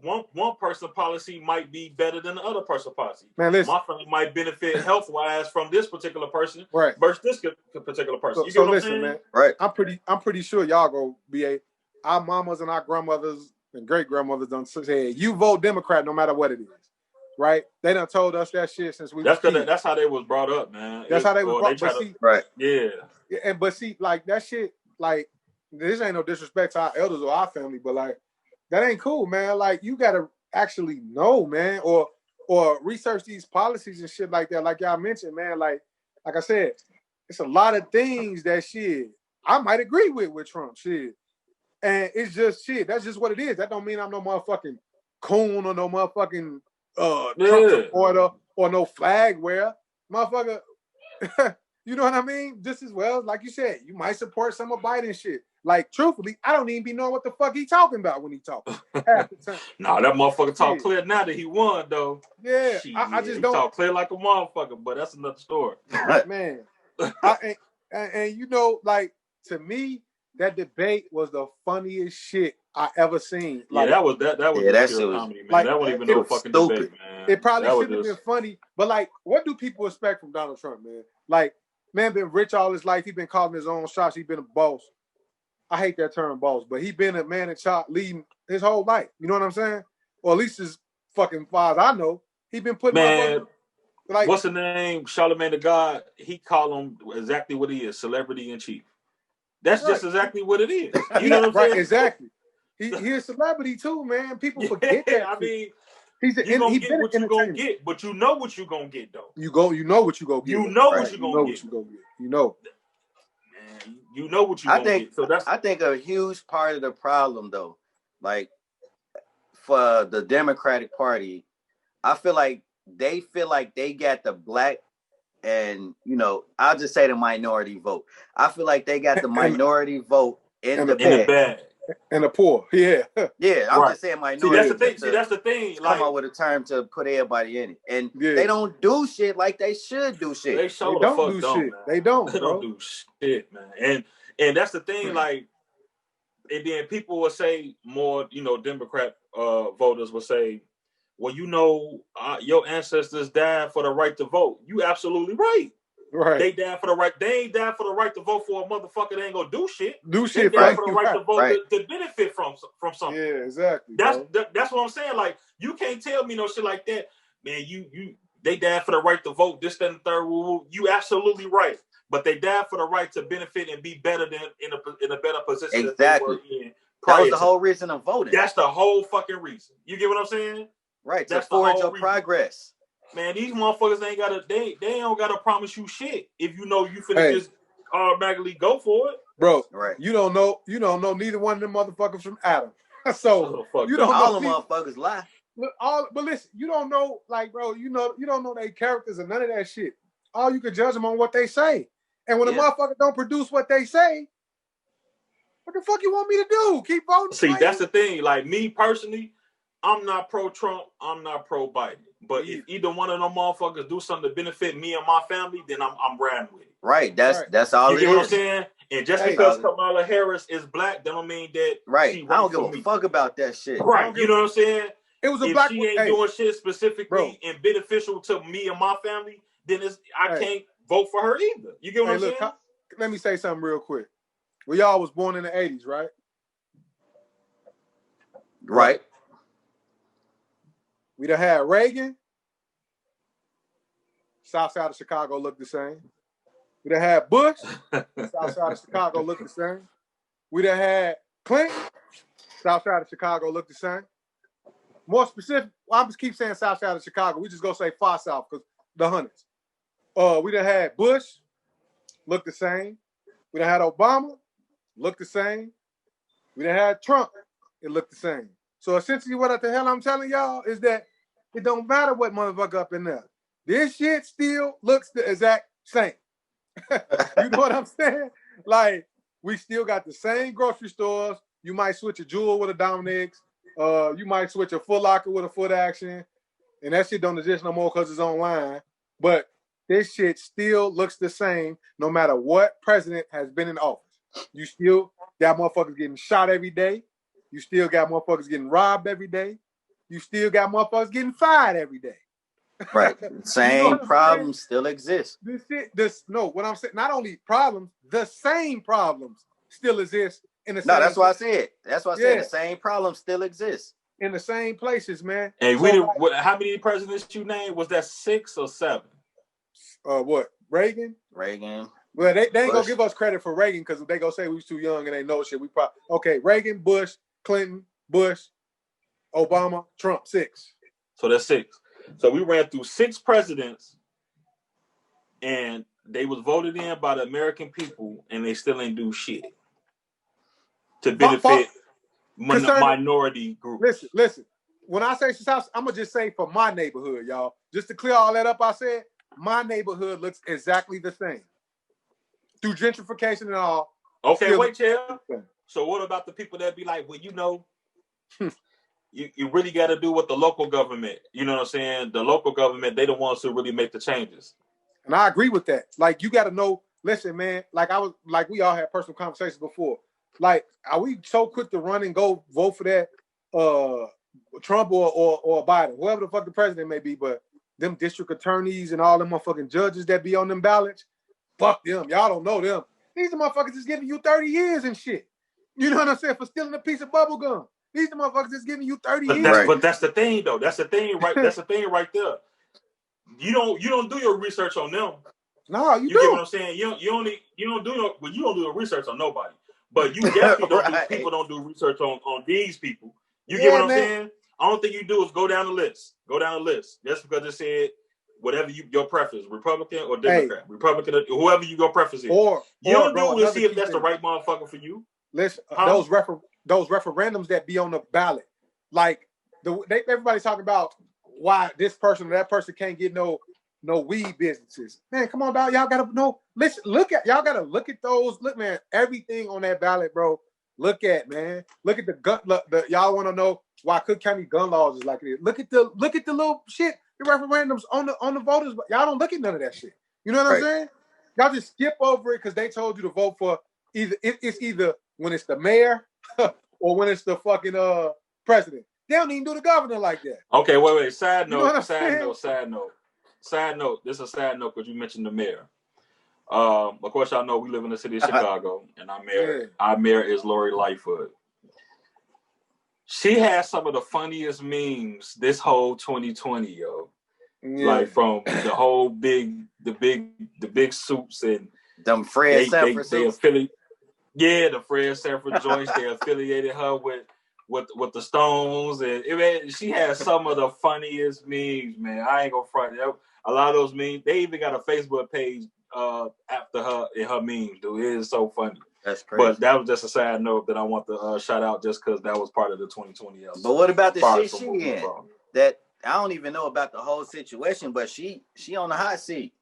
one person's policy might be better than the other person's policy. Man, listen. My family might benefit health wise from this particular person, versus this particular person. So listen, man. Right. I'm pretty sure y'all go be our mamas and our grandmothers and great grandmothers done said you vote Democrat no matter what it is. Right? They done told us that shit since we. That's how they was brought up, man. That's how they was brought up. Right. Yeah. But see, like that shit, like this ain't no disrespect to our elders or our family, but like that ain't cool, man. Like you gotta actually know, man, or research these policies and shit like that. Like y'all mentioned, man. Like I said, it's a lot of things that shit I might agree with Trump shit, and it's just shit. That's just what it is. That don't mean I'm no motherfucking coon or no motherfucking Trump supporter or no flag wearer, motherfucker. You know what I mean? Just as well, like you said, you might support some of Biden shit. Like, truthfully, I don't even be knowing what the fuck he talking about when he talking. Half the time. Nah, that motherfucker talk clear now that he won, though. Yeah, I just don't talk clear like a motherfucker, but that's another story. Man, and you know, like, to me, that debate was the funniest shit I ever seen. Like, that was that shit comedy, man. Like, that wasn't even no fucking stupid debate, man. It probably should have been funny, but like, what do people expect from Donald Trump, man? Like, man been rich all his life. He been calling his own shots. He been a boss. I hate that term boss, but he been a man in charge leading his whole life. You know what I'm saying? Or at least as fucking far as I know, he been putting like, what's the name? Charlemagne the God. He call him exactly what he is, celebrity in chief. That's just exactly what it is. You know what I'm saying? Exactly. He's a celebrity too, man. People forget that. I mean, you're gonna get what you gonna get, but you know what you gonna get though. You know what you gonna get. You know what you gonna get. You know. Man, you know what you gonna get. So I think a huge part of the problem though, like for the Democratic Party, I feel like they got the black and, you know, I'll just say the minority vote. I feel like they got the minority vote in the bag. And the poor. Yeah. Yeah, I'm Right. just saying See, minority. that's the thing. just See, to that's the thing. come Like, up with a term to put everybody in it, and Yeah. they don't do shit like they should do shit. they They show the don't fuck do don't, shit. man. They don't, They bro. don't do shit, man. And that's the thing. Like, and then people will say more. Democrat voters will say, "Well, your ancestors died for the right to vote." You absolutely right. Right. They died for the right. They ain't died for the right to vote for a motherfucker that ain't gonna do shit. Do They shit died for for the you. right to vote Right. to benefit from something. Yeah, exactly. That's bro. that's what I'm saying. Like, you can't tell me no shit like that, man. They died for the right to vote. This, that, and the third. You absolutely right. But they died for the right to benefit and be better than in a better position Exactly. that they were in. That was the whole reason of voting. That's the whole fucking reason. You get what I'm saying? Right. That's to forge the your whole reason. progress. Man, these motherfuckers ain't gotta. They don't gotta promise you shit if you know you finna just automatically go for it, bro. Right. You don't know neither one of them motherfuckers from Adam. So you don't all know. them motherfuckers lie. But listen, you don't know, like, bro. You don't know their characters or none of that shit. All you can judge them on what they say. And when a motherfucker don't produce what they say, what the fuck you want me to do? Keep voting? See, that's the thing. Like, me personally, I'm not pro-Trump. I'm not pro-Biden. But if either one of them motherfuckers do something to benefit me and my family, then I'm riding with it. Right. That's all you it get what I'm is. saying? And just because Kamala Harris is black, that don't mean that she I don't give a fuck about that shit. Right. You know what I'm saying? It was if she ain't doing shit specifically and beneficial to me and my family, then I can't vote for her either. You get what I'm saying? Let me say something real quick. We all was born in the 80s, right? Right. We done had Reagan. South side of Chicago looked the same. We done had Bush. South side of Chicago looked the same. We done had Clinton. South side of Chicago looked the same. More specific, I'm just keep saying South side of Chicago. We just go say far south because the hundreds. We done had Bush. Looked the same. We done had Obama. Looked the same. We done had Trump. It looked the same. So essentially what the hell I'm telling y'all is that it don't matter what motherfucker up in there. This shit still looks the exact same. You know what I'm saying? Like, we still got the same grocery stores. You might switch a Jewel with a Dominic's. You might switch a Foot Locker with a Foot Action. And that shit don't exist no more because it's online. But this shit still looks the same no matter what president has been in office. You still got motherfuckers getting shot every day. You still got motherfuckers getting robbed every day. You still got motherfuckers getting fired every day. Right. Same problems still exist. What I'm saying, not only problems, the same problems still exist in the same. No, that's what I said. That's what I said. The same problems still exist. In the same places, man. Hey, how many presidents you named? Was that 6 or 7? What? Reagan? Well, they ain't gonna give us credit for Reagan because they gonna say we was too young and they know shit. Reagan, Bush, Clinton, Bush, Obama, Trump, 6. So that's 6. So we ran through 6 presidents, and they was voted in by the American people, and they still ain't do shit to benefit minority groups. Listen. When I say South, I'm gonna just say for my neighborhood, y'all. Just to clear all that up, I said my neighborhood looks exactly the same through gentrification and all. Okay, wait, Chair. So what about the people that be like, well, you really got to do what the local government, you know what I'm saying? The local government, they the ones who really make the changes. And I agree with that. Like, you got to know, listen, man, we all had personal conversations before. Like, are we so quick to run and go vote for that Trump or Biden, whoever the fuck the president may be, but them district attorneys and all them motherfucking judges that be on them ballots, fuck them. Y'all don't know them. These motherfuckers is giving you 30 years and shit. You know what I'm saying? For stealing a piece of bubble gum. These motherfuckers is giving you 30 years. But that's the thing, though. That's the thing, right? That's the thing right there. You don't do your research on them. No, you get what I'm saying? You don't do your research on nobody. But you definitely people don't do research on these people. You get what I'm saying? All thing you do is go down the list. Just because it said whatever your preference, Republican or Democrat, Republican or whoever you go preference is. You don't do it to see if that's the right motherfucker for you. Listen, those referendums that be on the ballot, like everybody's talking about why this person or that person can't get no weed businesses. Man, come on, dog. Y'all gotta know. Listen, y'all gotta look at those. Look, man, everything on that ballot, bro, Look at the gun. Look, y'all want to know why Cook County gun laws is like it is. Look at the little shit, the referendums on the voters. Y'all don't look at none of that shit. You know what I'm saying? Y'all just skip over it because they told you to vote for it's either when it's the mayor or when it's the fucking president. They don't even do the governor like that. Okay, wait. Side note. This is a side note because you mentioned the mayor. Of course, y'all know we live in the city of Chicago, and our mayor is Lori Lightfoot. She has some of the funniest memes this whole 2020, yo. Yeah. Like from the whole big suits and them Fred Sanford suits. The Fred Sanford joints. They affiliated her with the Stones, and she has some of the funniest memes, man. I ain't gonna front. A lot of those memes. They even got a Facebook page after her and her memes, dude. It is so funny. That's crazy. But that was just a side note that I want to shout out just because that was part of the 2020 episode. But what about the shit she in? That I don't even know about the whole situation, but she on the hot seat.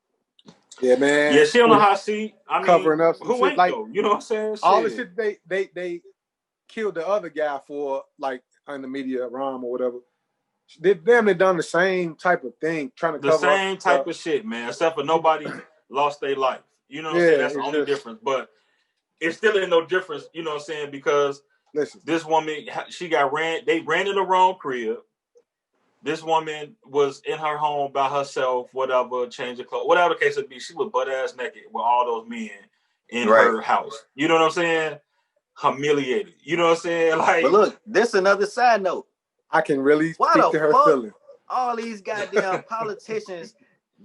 Yeah, man. Yeah, she on the hot seat. I mean, covering up some who shit, ain't like, though? You know what I'm saying? All the shit they killed the other guy for, like, in the media, Rom or whatever. They done the same type of thing, trying to cover up the same type of shit, man. Except for nobody lost their life. You know what I'm saying? That's the only difference. But it still ain't no difference. You know what I'm saying? Because this woman, they ran in the wrong crib. This woman was in her home by herself, whatever, change of clothes, whatever the case would be. She was butt-ass naked with all those men in her house. You know what I'm saying? Humiliated. You know what I'm saying? Like, but look, this another side note. I can really speak to her feeling. All these goddamn politicians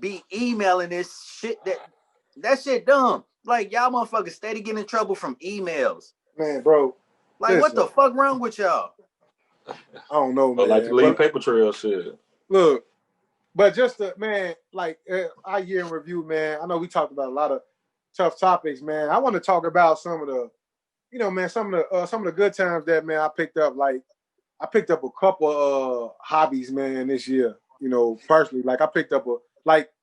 be emailing this shit that shit dumb. Like, y'all motherfuckers steady getting in trouble from emails. Man, bro. Like, what the fuck wrong with y'all? I don't know, man. Like to leave paper trail shit. Look, but just like our year in review, man. I know we talked about a lot of tough topics, man. I want to talk about some of the, man, some of the good times that, man, I picked up. Like, I picked up a couple hobbies, man, this year. Personally, like I picked up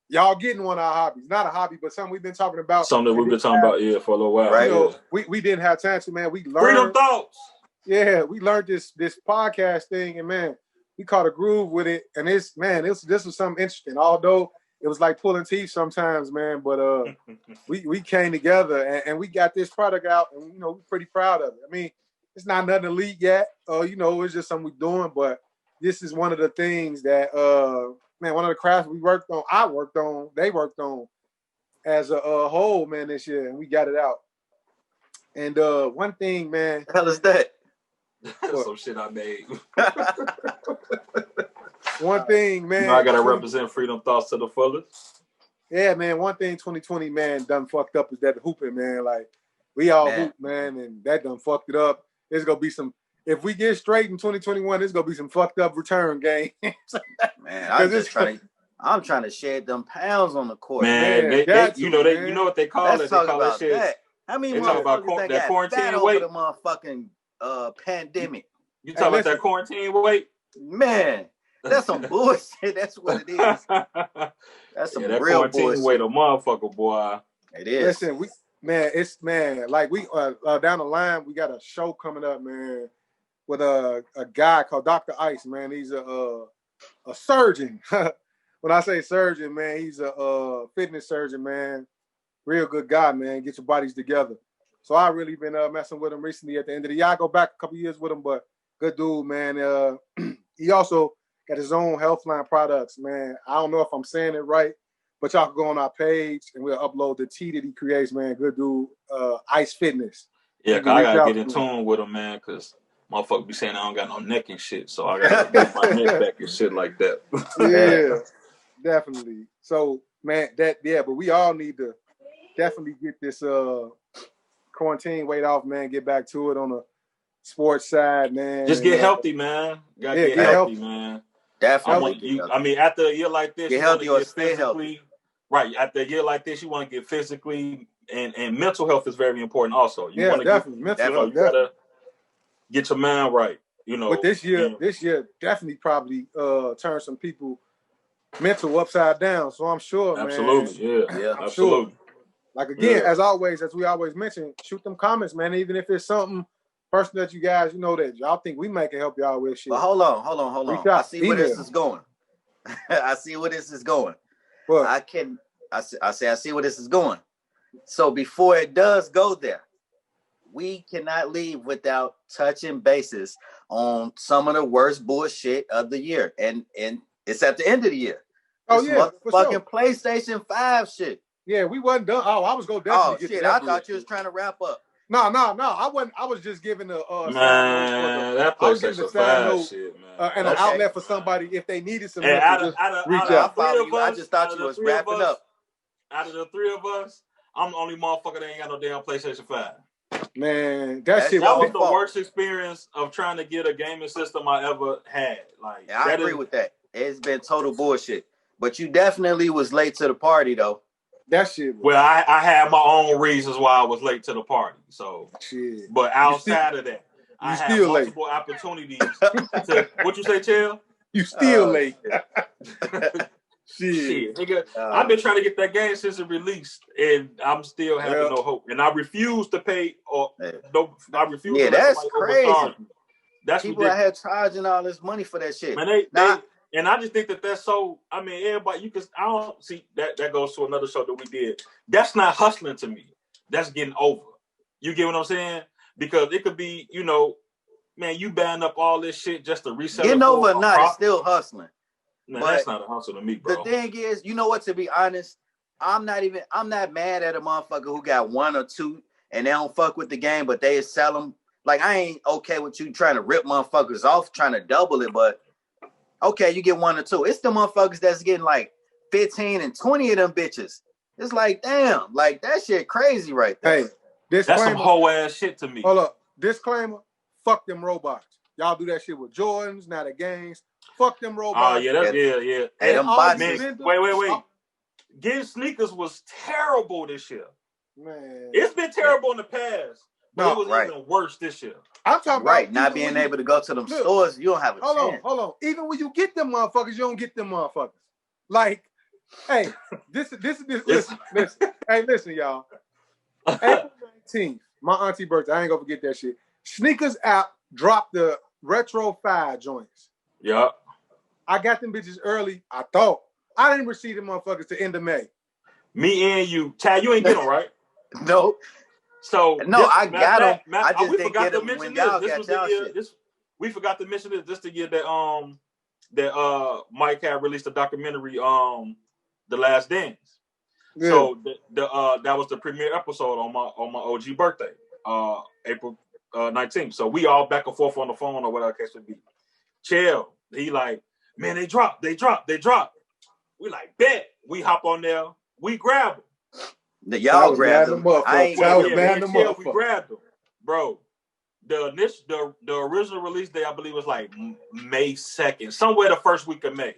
y'all getting one of our hobbies, not a hobby, but something we've been talking about. Something we've been talking about, for a little while, right? We didn't have time to, man. We learned freedom thoughts. Yeah, we learned this podcast thing, and man, we caught a groove with it. And this was something interesting. Although it was like pulling teeth sometimes, man. But we came together and we got this product out, and we're pretty proud of it. I mean, it's not nothing elite yet. It's just something we're doing. But this is one of the things that one of the crafts we worked on. I worked on. They worked on as a whole, man, this year, and we got it out. And one thing, man, the hell is that? Some shit I made. One thing, man. I gotta represent freedom thoughts to the fullest. Yeah, man. One thing 2020, man, done fucked up is that hooping, man. Like, we all hoop, man, and that done fucked it up. There's gonna be some. If we get straight in 2021, there's gonna be some fucked up return game. Man, I'm trying to shed them pounds on the court. Man, you know what they call it. They call that shit. That. How many motherfuckers that quarantine weight? The motherfucking pandemic. You talking about that quarantine weight? Man, that's some bullshit. That's what it is. That's some real quarantine bullshit. Weight, a motherfucker, boy. It is. Listen, like we down the line, we got a show coming up, man, with a guy called Dr. Ice, man. He's a surgeon. When I say surgeon, man, he's a fitness surgeon, man. Real good guy, man. Get your bodies together. So I really been messing with him recently at the end of the year. I go back a couple years with him, but good dude, man. He also got his own Healthline products, man. I don't know if I'm saying it right, but y'all can go on our page and we'll upload the tea that he creates, man. Good dude, Ice Fitness. Yeah, cause I gotta get in tune with him, man, because motherfucker be saying I don't got no neck and shit, so I gotta get my neck back and shit like that. Yeah, definitely. So, man, but we all need to definitely get this quarantine weight off, man. Get back to it on the sports side, man. Just get healthy, man. You gotta get healthy, man. Definitely. After a year like this, get healthy or stay healthy. Right. After a year like this, you want to get physically and mental health is very important also. You want to definitely. You gotta get your mind right. But this year definitely probably turned some people mental upside down. So I'm sure, absolutely, man. Yeah, I'm absolutely. Sure. Like again, as we always mention, shoot them comments, man. Even if it's something person that you guys, that y'all think we might can help y'all with shit. But hold on. Reach I out, see where this email. is going. I see where this is going. What? I see where this is going. So before it does go there, we cannot leave without touching bases on some of the worst bullshit of the year. And it's at the end of the year. Oh, This yeah, for motherfucking sure. PlayStation 5 shit. Yeah, we wasn't done. Oh, I was going to definitely get shit, to that I bullshit. thought you was trying to wrap up. No. I wasn't. I was just giving a Man, side note. that I was giving PlayStation a side 5 note shit, man. and an outlet for somebody if they needed some And help. Just reach I out. follow you. I just thought you was wrapping up. Out of the three of us, I'm the only motherfucker that ain't got no damn PlayStation 5. Man, that shit That was was the worst experience of trying to get a gaming system I ever had. Like, yeah, I agree with that. It's been total bullshit. But you definitely was late to the party, though. That shit was... Well, I had my own reasons why I was late to the party. So, shit. But outside of that, I had multiple opportunities to... What you say, Chill? You still late. Shit, nigga. I've been trying to get that game since it released, and I'm still having no hope. And I refuse to pay I refuse to let that's somebody overcharge me. That's people out here charging all this money for that shit. Man, and I just think that's so. I mean, everybody, I don't see that goes to another show that we did. That's not hustling to me. That's getting over. You get what I'm saying? Because it could be, man, you ban up all this shit just to resell. Getting over or not, it's still hustling. Man, that's not a hustle to me, bro. The thing is, you know what? To be honest, I'm not mad at a motherfucker who got one or two and they don't fuck with the game, but they sell them. Like, I ain't okay with you trying to rip motherfuckers off, trying to double it, but okay, you get one or two. It's the motherfuckers that's getting like 15 and 20 of them bitches. It's like, damn, like that shit crazy right there. Hey, disclaimer. That's some whole ass shit to me. Hold up. Disclaimer, fuck them robots. Y'all do that shit with Jordans, not the games. Fuck them robots. Oh, yeah. Hey, them bots. Wait. Getting sneakers was terrible this year. Man. It's been terrible in the past. But it was even worse this year. I'm talking about not being able to go to them stores. You don't have a chance. Hold on. Even when you get them motherfuckers, you don't get them motherfuckers. Like, hey, this. Listen. Hey, listen, y'all. April 19th, my auntie birthday. I ain't gonna forget that shit. Sneakers app dropped the Retro 5 joints. Yeah. I got them bitches early. I thought. I didn't receive them motherfuckers to end of May. Me and you. Chad, you ain't get them, right? No. So I got them. I just we didn't forgot get to them mention when y'all this. got Was y'all the year, shit. we forgot to mention this just to get that Mike had released a documentary The Last Dance. Yeah. So that was the premiere episode on my OG birthday, April 19th. So we all back and forth on the phone or whatever case would be. Chill. He like, man, they dropped. We like, bet. We hop on there. We grab them. Y'all grabbed them. I ain't we grabbed them, bro. The original release day, I believe, was like May 2nd, somewhere the first week of May.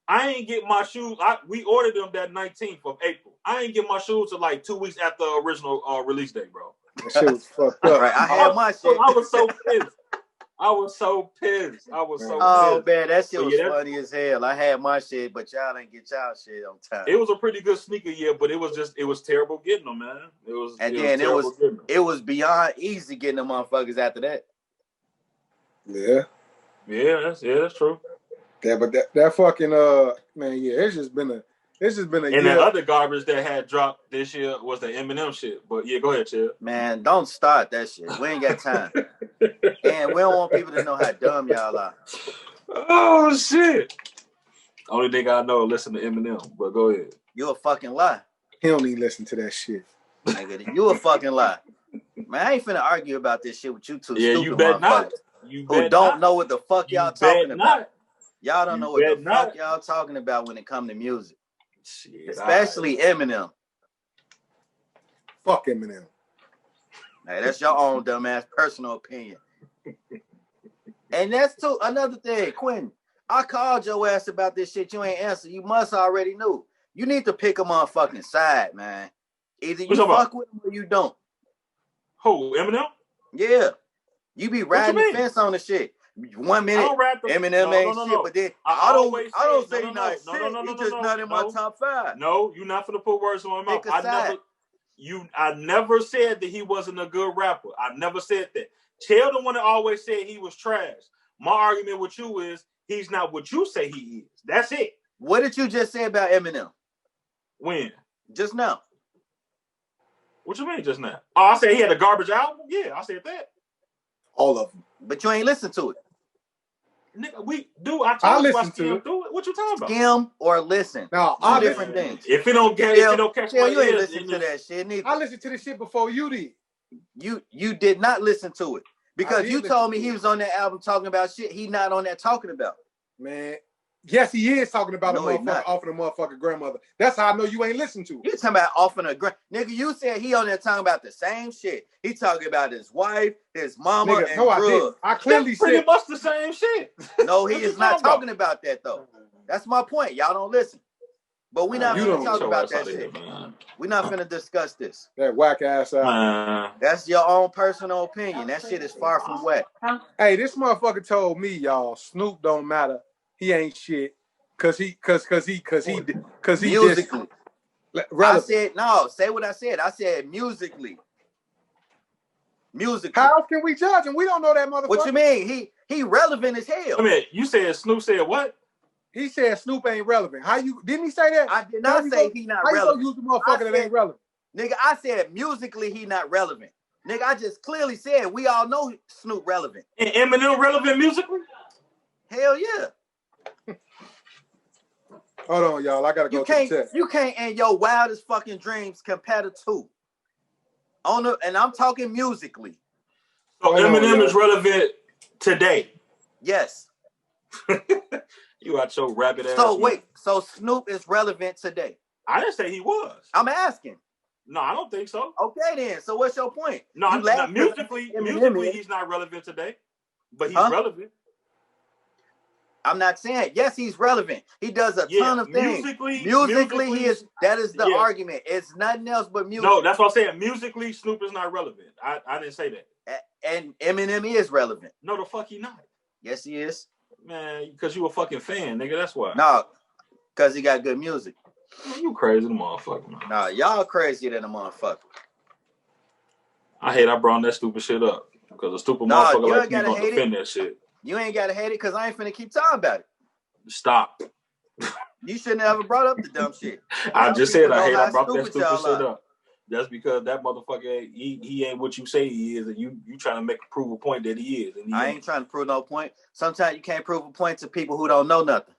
I ain't get my shoes. We ordered them that 19th of April. I ain't get my shoes until like 2 weeks after the original release day, bro. That shit was fucked up. Right, I had my shit. I was so pissed. Oh man, that shit was funny as hell. I had my shit, but y'all didn't get y'all shit on time. It was a pretty good sneaker year, but it was terrible getting them, man. It was beyond easy getting them motherfuckers after that. Yeah. That's true. Yeah, but that fucking man, yeah, it's just been a and year. that other garbage that had dropped this year was the Eminem shit. But yeah, go ahead, Chad. Man, don't start that shit. We ain't got time. And we don't want people to know how dumb y'all are. Oh shit. Only thing I know is listen to Eminem, but go ahead. You a fucking lie. He don't even listen to that shit. Nigga, you a fucking lie. Man, I ain't finna argue about this shit with you two stupid you bet not. Who don't know what the fuck y'all talking about. Y'all don't know what the not. fuck y'all talking about when it come to music. Shit, especially Eminem. Fuck Eminem. Hey, that's your own dumbass personal opinion. And that's another thing, Quentin. I called your ass about this shit. You ain't answer. You must already knew. You need to pick a motherfucking side, man. Either you fuck with him or you don't. Who, Eminem? Yeah. You be riding the fence on the shit. 1 minute, Eminem ain't shit, but then I don't say not shit. He's just not in my top 5. No, you're not finna put words in my mouth. I never said that he wasn't a good rapper. I never said that. Tell the one that always said he was trash. My argument with you is he's not what you say he is. That's it. What did you just say about Eminem? When? Just now. What you mean just now? Oh, I said he had a garbage album? Yeah, I said that. All of them. But you ain't listen to it. Nigga, I told you I listened to skim it. through it. What you talking about? Skim or listen. No, Two different things. If it don't catch my you ain't ears, listen to that shit neither. I listened to this shit before you did. You did not listen to it. Because you told me he was on that album talking about shit he not on there talking about. Man, yes, he is talking about No, a motherfucker off of the motherfucking grandmother. That's how I know you ain't listened to it. You talking about off of a nigga, you said he on there talking about the same shit. He talking about his wife, his mama, Nigga, and no, drugs. I didn't. I clearly That's pretty said much the same shit. No, he is not talking about that though. That's my point. Y'all don't listen. But we not finna talk about that shit. We not finna discuss this. that whack ass out. That's your own personal opinion. That shit is far from whack. Hey, this motherfucker told me, y'all, Snoop don't matter. He ain't shit. Cause he musically. I said no. Say what I said. I said musically. How can we judge him? We don't know that motherfucker. What you mean? He relevant as hell. I mean, you said Snoop said what? He said Snoop ain't relevant. Didn't he say that? I did not say he not relevant. How you gonna use the motherfucker that ain't relevant? Nigga, I said musically he not relevant. Nigga, I just clearly said we all know Snoop relevant. And Eminem relevant musically? Hell yeah. Hold on, y'all. I gotta go to the test. You can't in your wildest fucking dreams compare the two. And I'm talking musically. So Eminem is relevant today. Yes. You got your rabbit ass. So wait, so Snoop is relevant today? I didn't say he was. I'm asking. No, I don't think so. Okay then. So what's your point? No, musically he's not relevant today, but he's relevant. I'm not saying yes, he's relevant. He does a ton of things. Musically, he is. That is the argument. It's nothing else but music. No, that's what I'm saying. Musically, Snoop is not relevant. I didn't say that. And Eminem is relevant. No, the fuck he not. Yes, he is. Man, because you a fucking fan, nigga. That's why. No, because he got good music. Man, you crazy the motherfucker, man. Nah, y'all crazier than a motherfucker. I hate I brought that stupid shit up. Because a stupid motherfucker like you gonna defend that shit. You ain't gotta hate it because I ain't finna keep talking about it. Stop. You shouldn't have ever brought up the dumb shit. I just said I hate I brought that stupid shit up. That's because that motherfucker, he ain't what you say he is, and you trying to prove a point that he is. And I ain't trying to prove no point. Sometimes you can't prove a point to people who don't know nothing.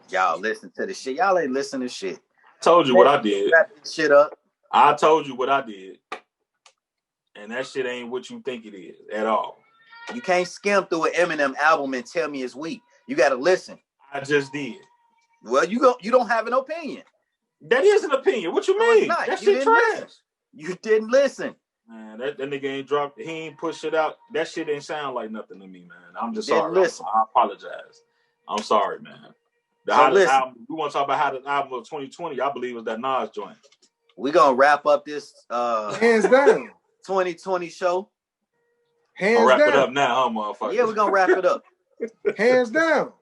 Y'all listen to the shit. Y'all ain't listening to shit. I told you what I did. Wrap this shit up. I told you what I did. And that shit ain't what you think it is at all. You can't skim through an Eminem album and tell me it's weak. You got to listen. I just did. Well, you don't have an opinion. That is an opinion. What you mean? That shit trash. Listen. You didn't listen. Man, that nigga ain't dropped. He ain't pushed it out. That shit ain't sound like nothing to me, man. I'm just sorry. Listen. I apologize. I'm sorry, man. Album, we want to talk about how the album of 2020, I believe, was that Nas joint. We're going to wrap up this hands down 2020 show. Hands wrap down. It up now, huh, motherfucker? Yeah, we're going to wrap it up. Hands down.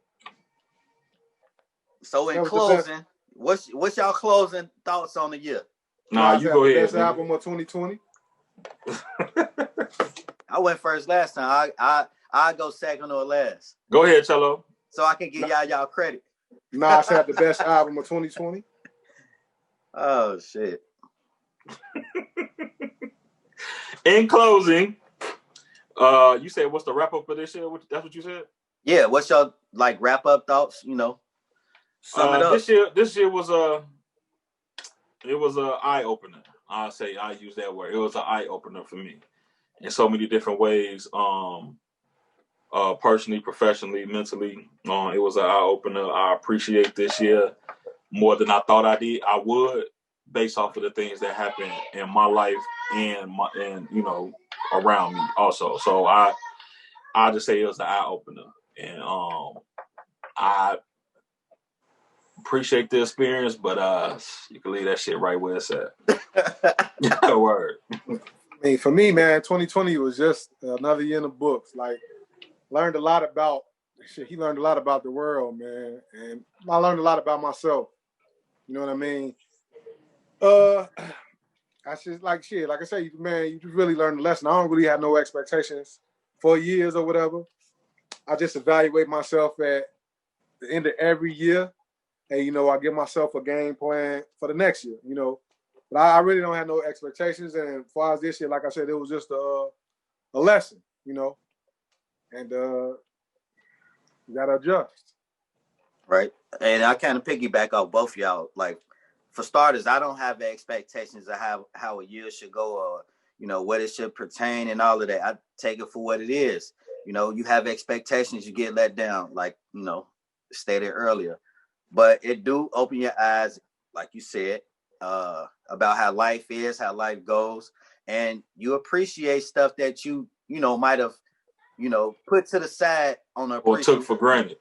So in closing, what's y'all closing thoughts on the year? Nah, you go ahead. Best album of 2020. I went first last time. I go second or last. Go ahead, Cello. So I can give y'all credit. Nas had the best album of 2020. Oh shit. In closing, you said what's the wrap up for this year? That's what you said? Yeah, what's your wrap up thoughts? Sum it up. This year was a eye opener. I use that word. It was an eye opener for me in so many different ways. Personally, professionally, mentally, it was an eye opener. I appreciate this year more than I thought I would, based off of the things that happened in my life and around me also. So I just say it was an eye opener, and I appreciate the experience, but you can leave that shit right where it's at. Word. I mean, for me, man, 2020 was just another year in the books. Learned a lot about shit. He learned a lot about the world, man, and I learned a lot about myself. You know what I mean? I just like shit. Like I say, man, you just really learn the lesson. I don't really have no expectations for years or whatever. I just evaluate myself at the end of every year, and I give myself a game plan for the next year. But I really don't have no expectations. And as far as this year, like I said, it was just a lesson. And you gotta adjust. Right. And I kind of piggyback off both of y'all. Like, for starters, I don't have expectations of how a year should go or, what it should pertain and all of that. I take it for what it is. You have expectations, you get let down, like, stated earlier. But it do open your eyes, like you said, about how life is, how life goes. And you appreciate stuff that you might have, put to the side on a or took for granted.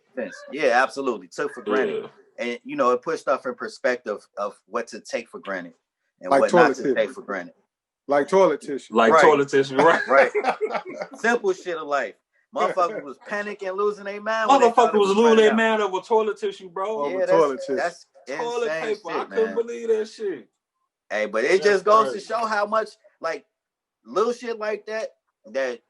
Yeah, absolutely. Took for granted. Yeah. And it puts stuff in perspective of what to take for granted and Like what not toilet to tissue. take for granted. Like toilet tissue. Like Right. toilet tissue, right? Right. Simple shit of life. Motherfuckers was panicking, losing their mind. when they thought Motherfucker it was losing running their out. man over toilet tissue, bro. Oh, Yeah, toilet tissue. that's Toilet insane paper. I shit, couldn't man. believe that shit. Hey, but it That's just goes crazy. to show how much, like, little shit like that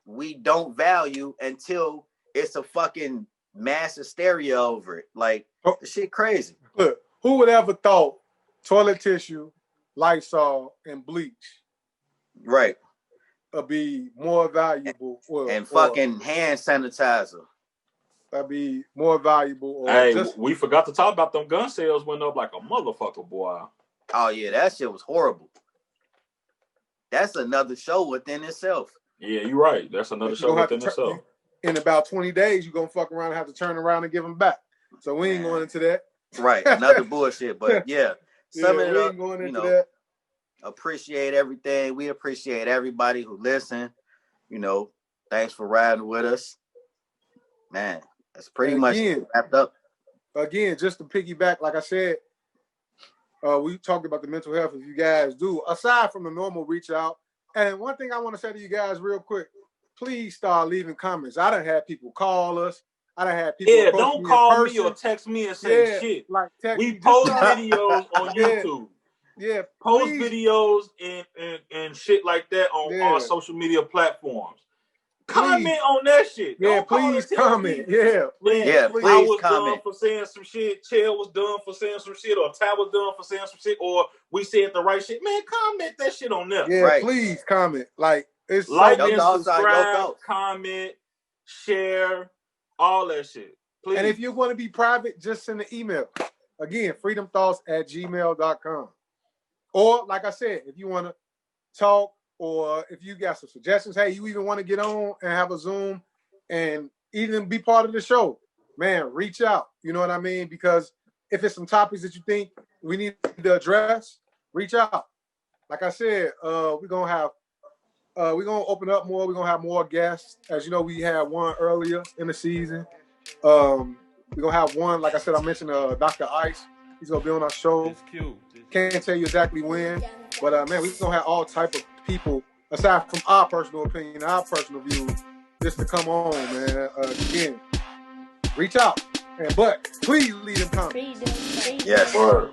we don't value until it's a fucking mass hysteria over it. Like, the shit crazy. Look, who would ever thought toilet tissue, Lysol, and bleach Right. would be more valuable? And fucking hand sanitizer. That'd be more valuable. Or Hey, just we forgot to talk about them gun sales went up like a motherfucker, boy. Oh, yeah, that shit was horrible. That's another show within itself. Yeah, you're right. That's another But you show gonna have within to itself. in about 20 days, you're going to fuck around and have to turn around and give them back. So we ain't Man. going into that. Right. Another bullshit. But, yeah. Summing we it up, ain't going into that. appreciate everything. We appreciate everybody who listened. Thanks for riding with us. Man, that's pretty And much again- wrapped up. Again, just to piggyback, like I said, we talked about the mental health. If you guys do, aside from the normal reach out, and one thing I want to say to you guys real quick, please start leaving comments. I done had people call us. I done had people Yeah, approach don't me call in me or person. text me and say Yeah, shit. like text We me. post Just start- videos on Yeah. YouTube. Yeah, Post please. videos and shit like that on Yeah. our social media platforms. Please. Comment on that shit. Yeah, Don't call and please tell comment. me, Yeah, man, Yeah, please. I please was comment. done for saying some shit. Chael was done for saying some shit, or Ty was done for saying some shit, or we said the right shit. Man, comment that shit on there. Yeah, Right. please comment. Like it's Like so Your and thoughts are your subscribe, thoughts. comment, share, all that shit. Please. And if you want to be private, just send an email. Again, freedomthoughts@gmail.com. Or, like I said, if you want to talk or if you got some suggestions, hey, you even want to get on and have a Zoom and even be part of the show, man, reach out. You know what I mean? Because if it's some topics that you think we need to address, reach out. Like I said, we're gonna open up more. We're gonna have more guests. As you know, we had one earlier in the season. We're gonna have one, like I said, I mentioned Dr. Ice. He's gonna be on our show. Can't tell you exactly when, but man, we're gonna have all type of people aside from our personal opinion, our personal views, just to come on, man. Again, reach out, but please leave them comments. Yes. Word.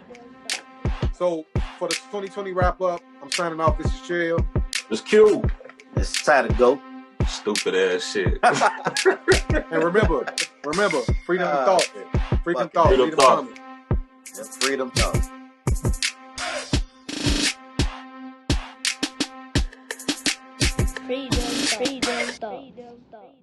So for the 2020 wrap up, I'm signing off. This is Chael. It's cute. It's time to go. Stupid ass shit. And remember, freedom of thought. Freedom of thought. Freedom Freedom thought. comment. It's freedom talk. Freedom thought.